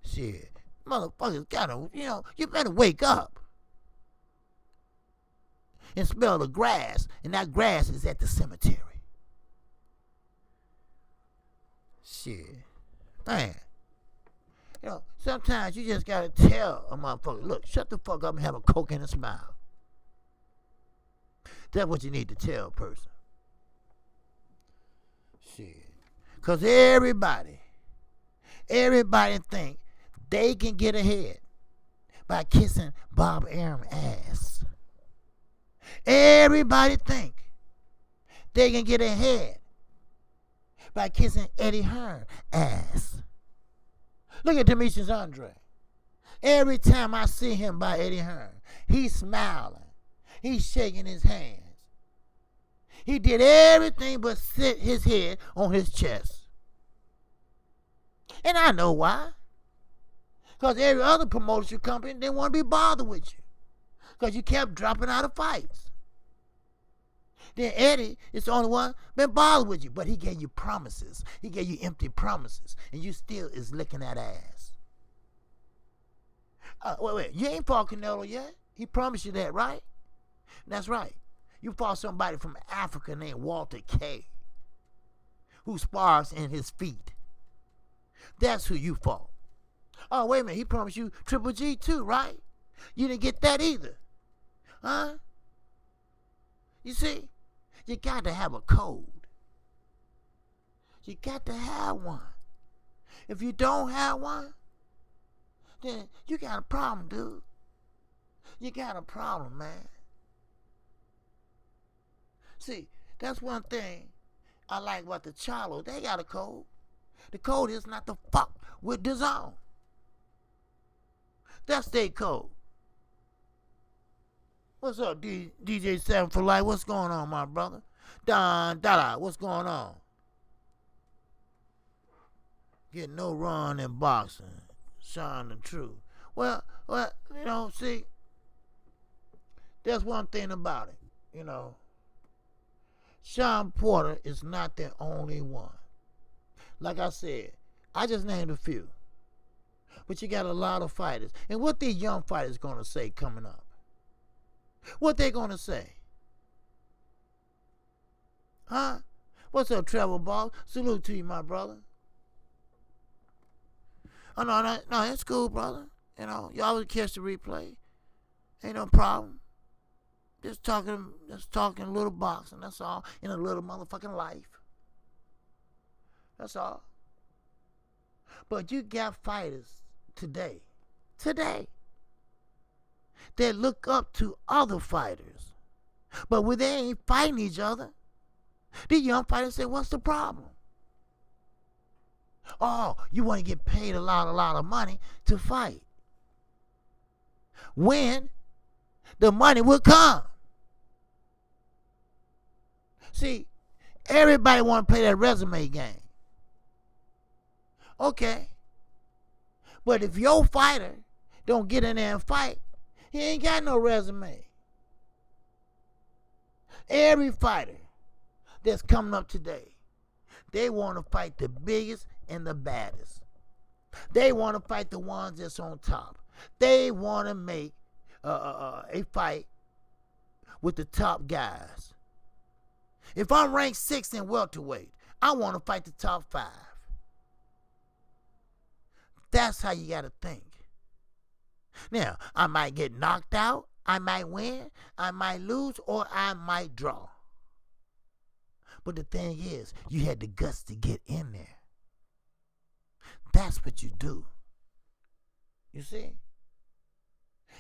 Shit. Motherfuckers gotta, you better wake up. And smell the grass. And that grass is at the cemetery. Shit. Man. Sometimes you just gotta tell a motherfucker, look, shut the fuck up and have a coke and a smile. That's what you need to tell a person. Shit. Because everybody think they can get ahead by kissing Bob Arum's ass. Everybody think they can get ahead by kissing Eddie Hearn's ass. Look at Demetrius Andre. Every time I see him by Eddie Hearn, he's smiling. He's shaking his hands. He did everything but sit his head on his chest. And I know why. Because every other promotion company didn't want to be bothered with you. Because you kept dropping out of fights. Then Eddie is the only one been bothered with you. But he gave you promises. He gave you empty promises. And you still is licking that ass. Wait. You ain't fought Canelo yet. He promised you that, right? That's right. You fought somebody from Africa named Walter K. who spars in his feet. That's who you fought. Oh, wait a minute. He promised you Triple G too, right? You didn't get that either. Huh? You see? You got to have a code. You got to have one. If you don't have one, then you got a problem, dude. You got a problem, man. See, that's one thing I like about the Charlo. They got a code. The code is not to fuck with the zone. That's their code. What's up, DJ 7 for Life? What's going on, my brother? Don Dada, what's going on? Get no run in boxing. Shine the truth. Well, you know, see, there's one thing about it, you know. Sean Porter is not the only one. Like I said, I just named a few. But you got a lot of fighters. And what these young fighters going to say coming up? What they going to say? Huh? What's up, Trevor Ball? Salute to you, my brother. Oh, no, it's cool, brother. You know, you always catch the replay. Ain't no problem. Just talking a little boxing, that's all. In a little motherfucking life. That's all. But you got fighters today, that look up to other fighters. But when they ain't fighting each other, the young fighters say, what's the problem? Oh, you want to get paid a lot of money to fight. When the money will come. See, everybody want to play that resume game. Okay. But if your fighter don't get in there and fight, he ain't got no resume. Every fighter that's coming up today, they want to fight the biggest and the baddest. They want to fight the ones that's on top. They want to make a fight with the top guys. If I'm ranked 6th in welterweight, I want to fight the top 5. That's how you got to think. Now, I might get knocked out, I might win, I might lose, or I might draw. But the thing is, you had the guts to get in there. That's what you do. You see?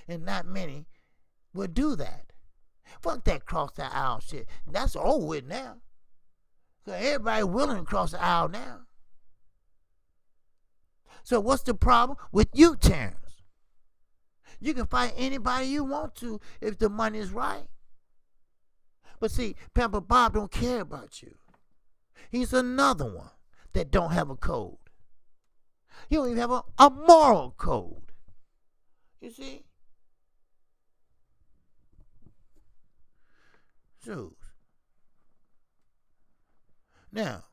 And not many will do that. Fuck that cross the aisle shit. That's over with now. Because everybody willing to cross the aisle now. So what's the problem with you, Terrence? You can fight anybody you want to if the money is right. But see, Pamper Bob don't care about you. He's another one that don't have a code. He don't even have a moral code. You see? Shoes. Now,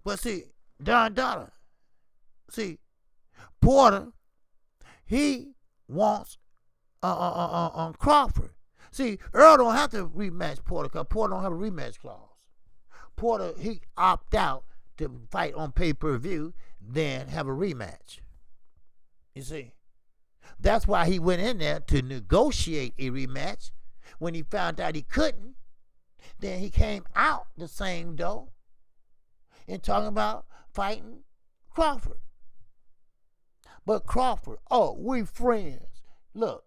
but see, Don Dada, see, Porter, he wants Crawford. See, Errol don't have to rematch Porter because Porter don't have a rematch clause. Porter, he opt out to fight on pay-per-view, then have a rematch. You see? That's why he went in there to negotiate a rematch when he found out he couldn't. Then he came out the same door and talking about fighting Crawford. But Crawford, oh, we friends. Look,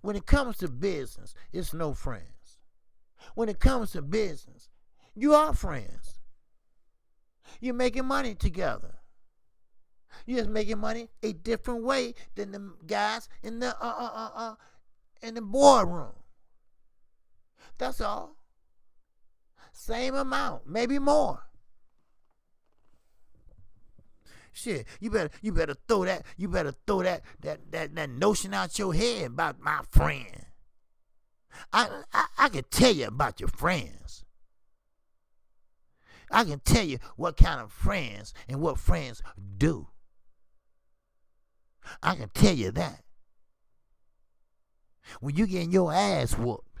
when it comes to business, it's no friends. When it comes to business, you are friends. You're making money together. You're just making money a different way than the guys in the boardroom. That's all. Same amount, maybe more. Shit, you better throw that notion out your head about my friend. I can tell you about your friends. I can tell you what kind of friends and what friends do. I can tell you that. When you getting your ass whooped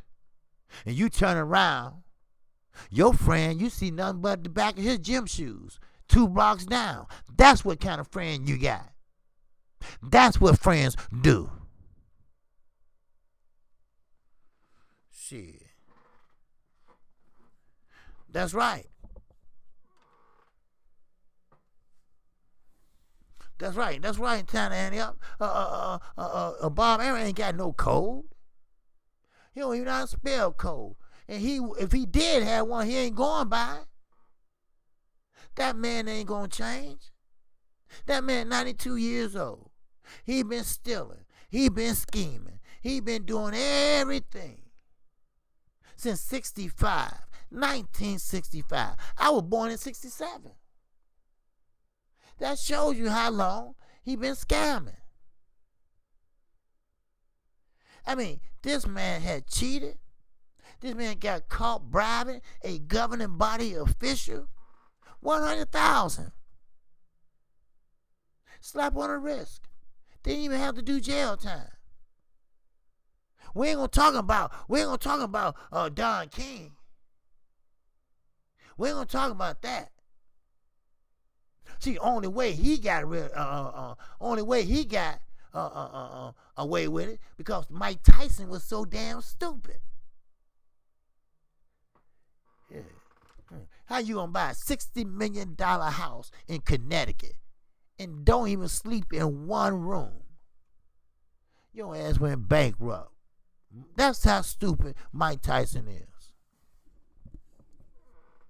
and you turn around, your friend, you see nothing but the back of his gym shoes 2 blocks down. That's what kind of friend you got. That's what friends do. Shit. That's right. That's right. That's right, Tana Annie up. Bob Aaron ain't got no code. He don't even know how to spell code. And if he did have one, he ain't going by it. That man ain't gonna change. That man 92 years old. He been stealing. He been scheming. He been doing everything since 1965. I was born in 67. That shows you how long he been scamming. I mean, this man had cheated. This man got caught bribing a governing body official. 100,000. Slap on the wrist. Didn't even have to do jail time. We ain't gonna talk about Don King. We ain't gonna talk about that. See, only way he got away with it because Mike Tyson was so damn stupid. Yeah. How you gonna buy a $60 million house in Connecticut and don't even sleep in one room? Your ass went bankrupt. That's how stupid Mike Tyson is.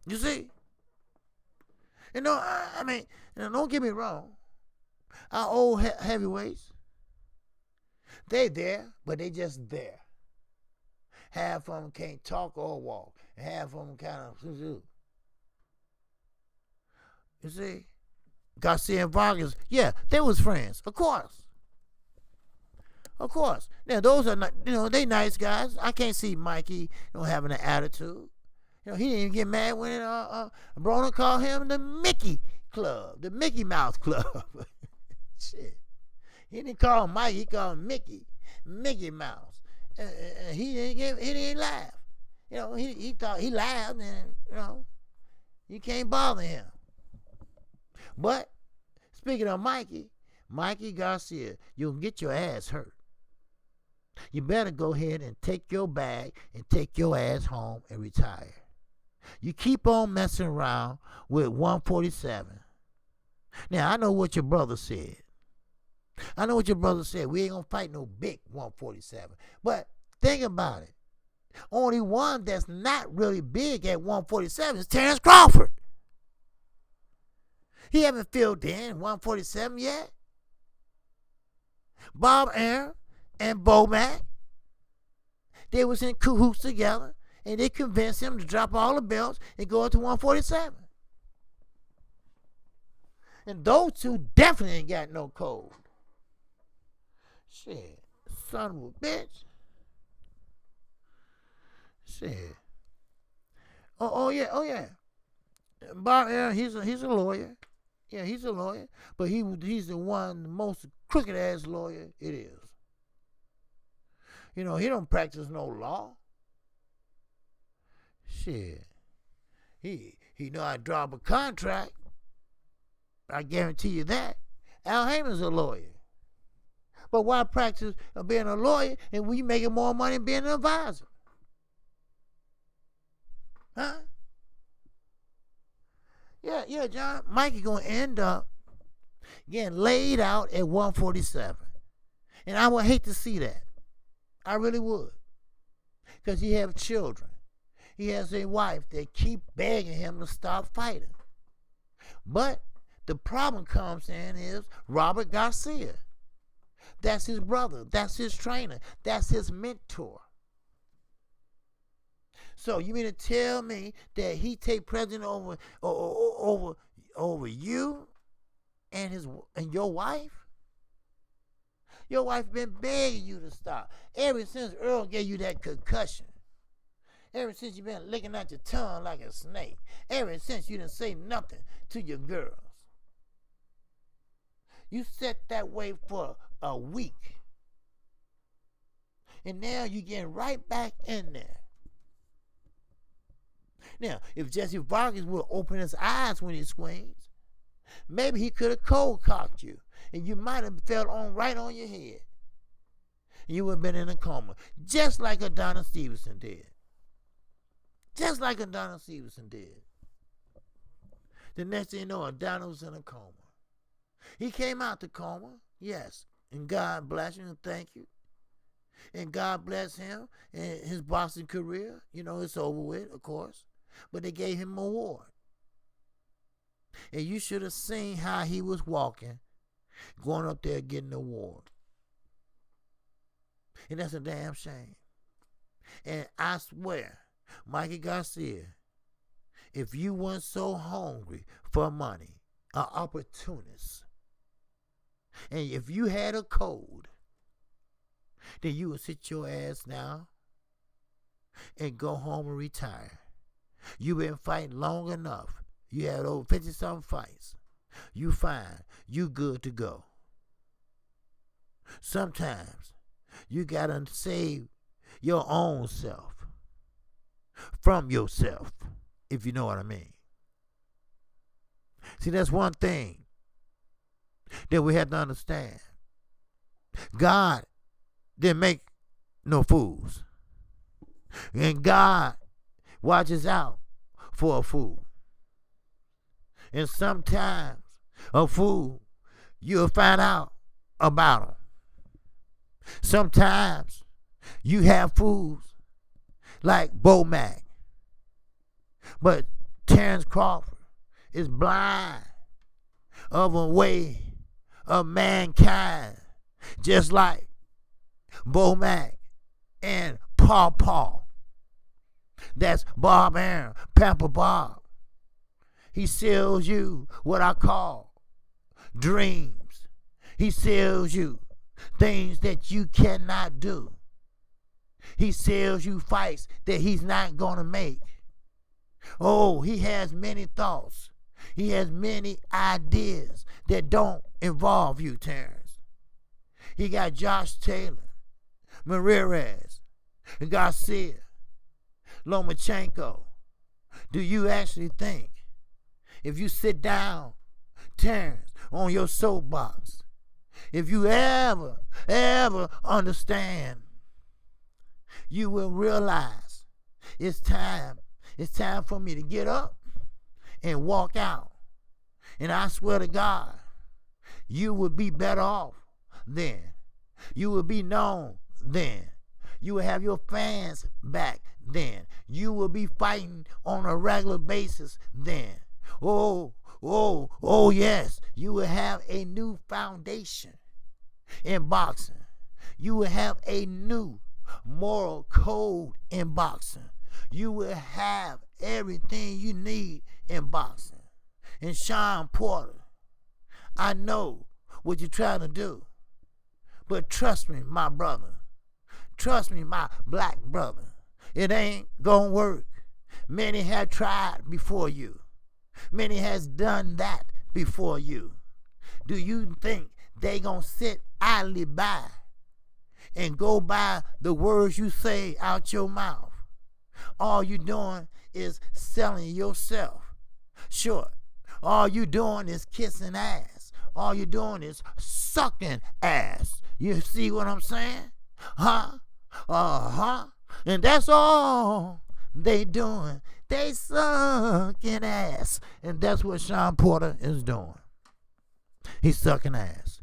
You see? You know, I mean, don't get me wrong. Our old heavyweights, they there, but they just there. Half of them can't talk or walk. And half of them kind of, you see? Garcia and Vargas, yeah, they was friends, of course. Of course. Now, those are not, they nice guys. I can't see Mikey, having an attitude. He didn't even get mad when Broner called him the Mickey Club, the Mickey Mouse Club. Shit. He didn't call him Mike, he called him Mickey Mouse. He didn't laugh. He thought he laughed and, you can't bother him. But, speaking of Mikey Garcia, you'll get your ass hurt. You better go ahead and take your bag and take your ass home and retire. You keep on messing around with 147. Now, I know what your brother said. We ain't going to fight no big 147. But think about it. Only one that's not really big at 147 is Terrence Crawford. He haven't filled in 147 yet. Bob Aaron and Bo Mack, they was in cahoots together, and they convinced him to drop all the belts and go up to 147. And those two definitely ain't got no code. Shit, son of a bitch. Shit. Oh yeah. Bob Aaron, he's a lawyer. Yeah, he's a lawyer, but he's the most crooked ass lawyer it is. He don't practice no law. Shit. He know how to drop a contract. I guarantee you that. Al Heyman's a lawyer. But why practice being a lawyer and we making more money being an advisor? Huh? Yeah, John. Mikey gonna end up getting laid out at 147. And I would hate to see that. I really would. Because he have children. He has a wife that keep begging him to stop fighting. But the problem comes in is Robert Garcia. That's his brother. That's his trainer. That's his mentor. So you mean to tell me that he take precedent over you and your wife? Your wife been begging you to stop ever since Errol gave you that concussion. Ever since you been licking out your tongue like a snake. Ever since you didn't say nothing to your girls. You sat that way for a week. And now you getting right back in there. Now, if Jesse Vargas would open his eyes when he swings, maybe he could have cold-cocked you. And you might have fell right on your head. You would have been in a coma. Just like Adonis Stevenson did. Just like Adonis Stevenson did. The next thing you know, Adonis was in a coma. He came out the coma, yes. And God bless you and thank you. And God bless him and his boxing career. You know, it's over with, of course. But they gave him an award. And you should have seen how he was walking, going up there getting the award. And that's a damn shame. And I swear, Mikey Garcia, if you weren't so hungry for money, an opportunist, and if you had a code, then you would sit your ass down and go home and retire. You've been fighting long enough. You had over 50-something fights. You fine. You good to go. Sometimes you got to save your own self from yourself, if you know what I mean. See, that's one thing that we have to understand. God didn't make no fools. And God watches out for a fool. And sometimes a fool, you'll find out about him. Sometimes you have fools like Bo Mack. But Terrence Crawford is blind of a way of mankind, just like Bo Mack and Paw. That's Bob Aaron, Pamper Bob. He sells you what I call dreams. He sells you things that you cannot do. He sells you fights that he's not going to make. Oh, he has many thoughts. He has many ideas that don't involve you, Terrence. He got Josh Taylor, Ramirez, Garcia, Lomachenko. Do you actually think if you sit down, Terrence, on your soapbox, if you ever understand, you will realize it's time for me to get up and walk out. And I swear to God, you would be better off then. You would be known then. You will have your fans back then. You will be fighting on a regular basis then. Oh, yes. You will have a new foundation in boxing. You will have a new moral code in boxing. You will have everything you need in boxing. And Sean Porter, I know what you're trying to do. But trust me, my brother. Trust me, my black brother. It ain't gonna work. Many have tried before you. Many has done that before you. Do you think they gonna sit idly by and go by the words you say out your mouth? All you doing is selling yourself short. All you doing is kissing ass. All you doing is sucking ass. You see what I'm saying? Huh? And that's all they doing. They sucking ass. And that's what Sean Porter is doing. He's sucking ass.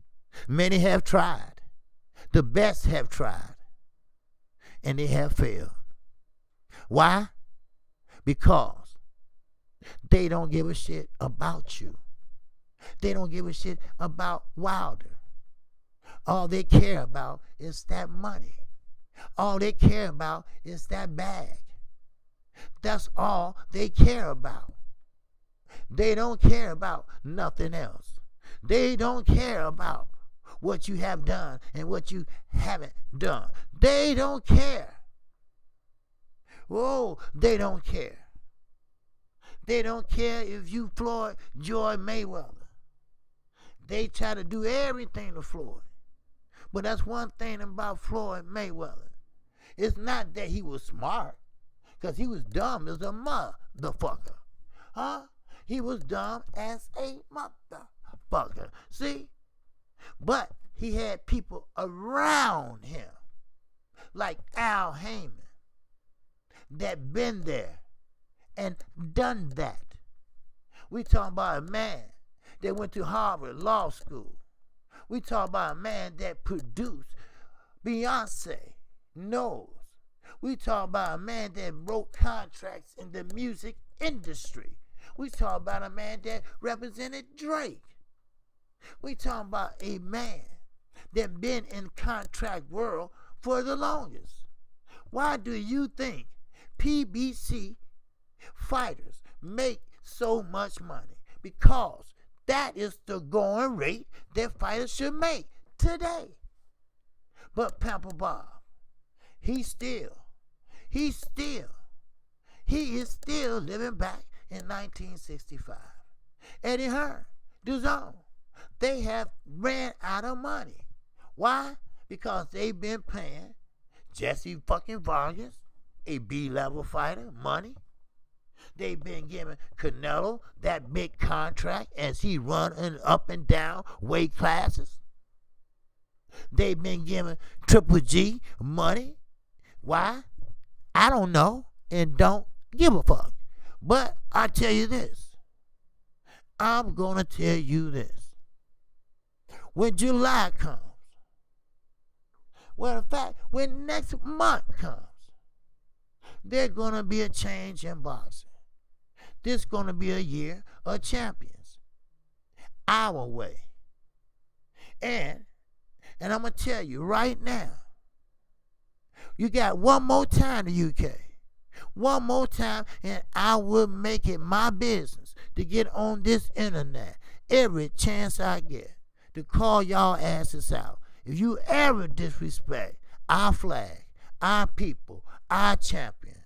Many have tried. The best have tried. And they have failed. Why? Because they don't give a shit about you. They don't give a shit about Wilder. All they care about is that money. All they care about is that bag. That's all they care about. They don't care about nothing else. They don't care about what you have done and what you haven't done. They don't care. Oh, they don't care. They don't care if you Floyd Joy Mayweather. They try to do everything to Floyd. But that's one thing about Floyd Mayweather. It's not that he was smart, because he was dumb as a motherfucker. Huh? He was dumb as a motherfucker. See? But he had people around him, like Al Heyman, that been there and done that. We talking about a man that went to Harvard Law School. We talking about a man that produced Beyonce, knows. We talking about a man that wrote contracts in the music industry. We talking about a man that represented Drake. We talking about a man that been in contract world for the longest. Why do you think PBC fighters make so much money? Because that is the going rate that fighters should make today. But Pamper Bob, he is still living back in 1965. Eddie Hearn, DAZN, they have ran out of money. Why? Because they've been paying Jesse fucking Vargas, a B-level fighter, money. They've been giving Canelo that big contract as he running up and down weight classes. They've been giving Triple G money. Why? I don't know and don't give a fuck. But I tell you this. I'm going to tell you this. When July comes, well, in fact, when next month comes, there's going to be a change in boxing. This is going to be a year of champions. Our way. And I'm going to tell you right now, you got one more time to UK. One more time, and I will make it my business to get on this internet every chance I get to call y'all asses out. If you ever disrespect our flag, our people, our champion,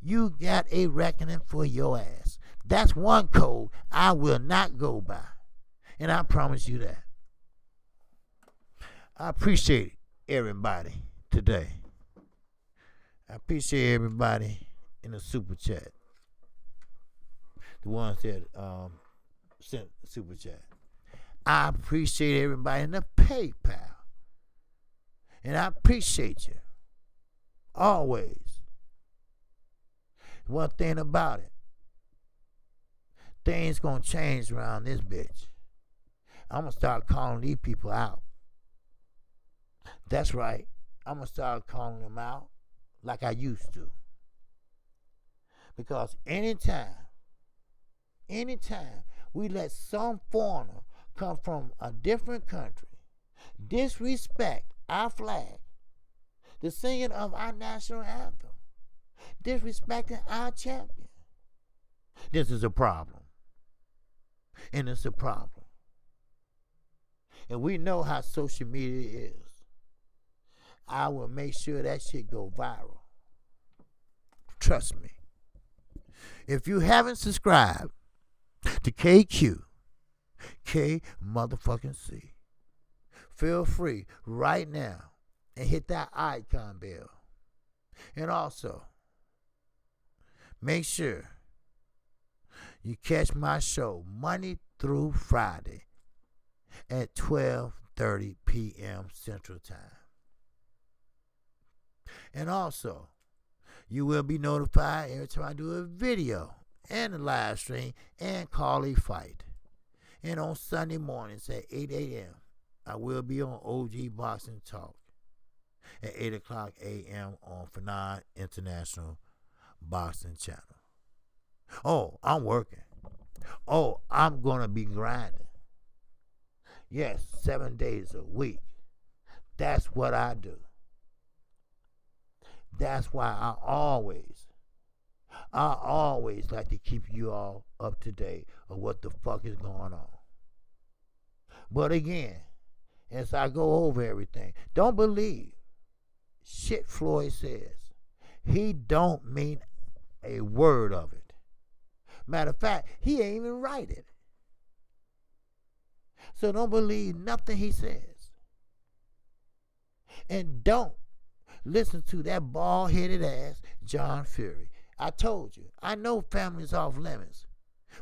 you got a reckoning for your ass. That's one code I will not go by. And I promise you that. I appreciate everybody today. I appreciate everybody in the super chat. The ones that sent the super chat. I appreciate everybody in the PayPal. And I appreciate you. Always. One thing about it. Things gonna change around this bitch. I'm gonna start calling these people out. That's right. I'm gonna start calling them out like I used to. Because anytime we let some foreigner come from a different country, disrespect our flag, the singing of our national anthem, disrespecting our champion, this is a problem. And it's a problem. And we know how social media is. I will make sure that shit go viral. Trust me. If you haven't subscribed to KQ, K motherfucking C, feel free right now and hit that icon bell. And also, make sure you catch my show Monday through Friday at 12:30 p.m. Central Time. And also, You will be notified every time I do a video and a live stream and call a fight. And on Sunday mornings at 8 a.m., I will be on OG Boxing Talk at 8 o'clock a.m. on Fanon International Boxing Channel. Oh, I'm working. Oh, I'm going to be grinding. Yes, 7 days a week. That's what I do. That's why I always like to keep you all up to date of what the fuck is going on. But again, as I go over everything, don't believe shit Floyd says. He don't mean a word of it. Matter of fact, he ain't even write it. So don't believe nothing he says. And don't listen to that bald-headed ass John Fury. I told you, I know family's off limits.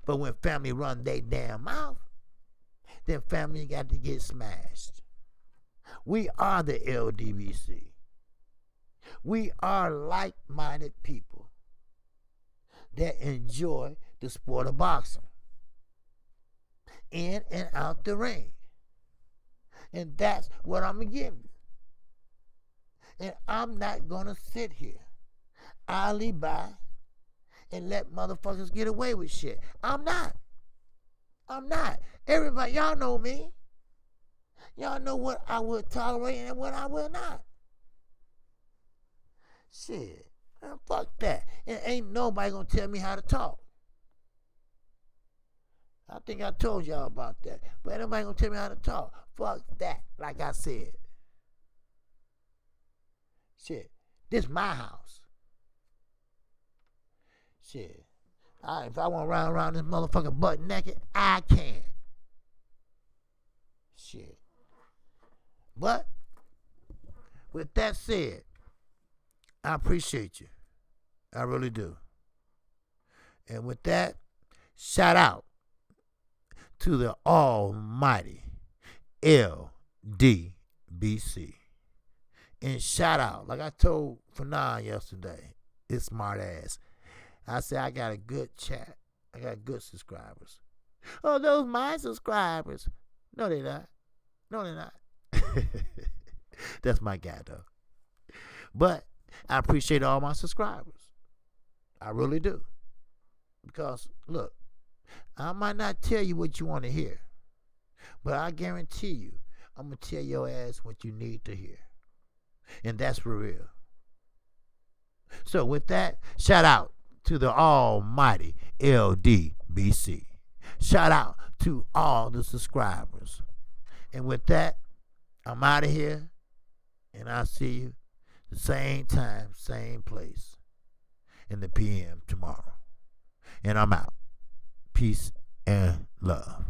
But when family run their damn mouth, then family got to get smashed. We are the LDBC. We are like-minded people that enjoy the sport of boxing. In and out the ring. And that's what I'm going to give you. And I'm not going to sit here, idly by, and let motherfuckers get away with shit. I'm not. Everybody, y'all know me. Y'all know what I would tolerate and what I will not. Shit. Man, fuck that. And ain't nobody going to tell me how to talk. I think I told y'all about that. But ain't nobody going to tell me how to talk. Fuck that, like I said. Shit. This my house. Shit. If I want to run around this motherfucker butt naked, I can. Shit. But, with that said, I appreciate you. I really do. And with that, shout out to the almighty LDBC. And shout out, like I told Fanon yesterday, this smart ass. I said I got a good chat. I got good subscribers. Oh, those my subscribers. No, they're not. No, they're not. That's my guy, though. But I appreciate all my subscribers. I really do. Because, look, I might not tell you what you want to hear. But I guarantee you, I'm going to tell your ass what you need to hear. And that's for real. So with that, shout out to the almighty LDBC. Shout out to all the subscribers. And with that, I'm out of here. And I'll see you the same time, same place in the PM tomorrow. And I'm out. Peace and love.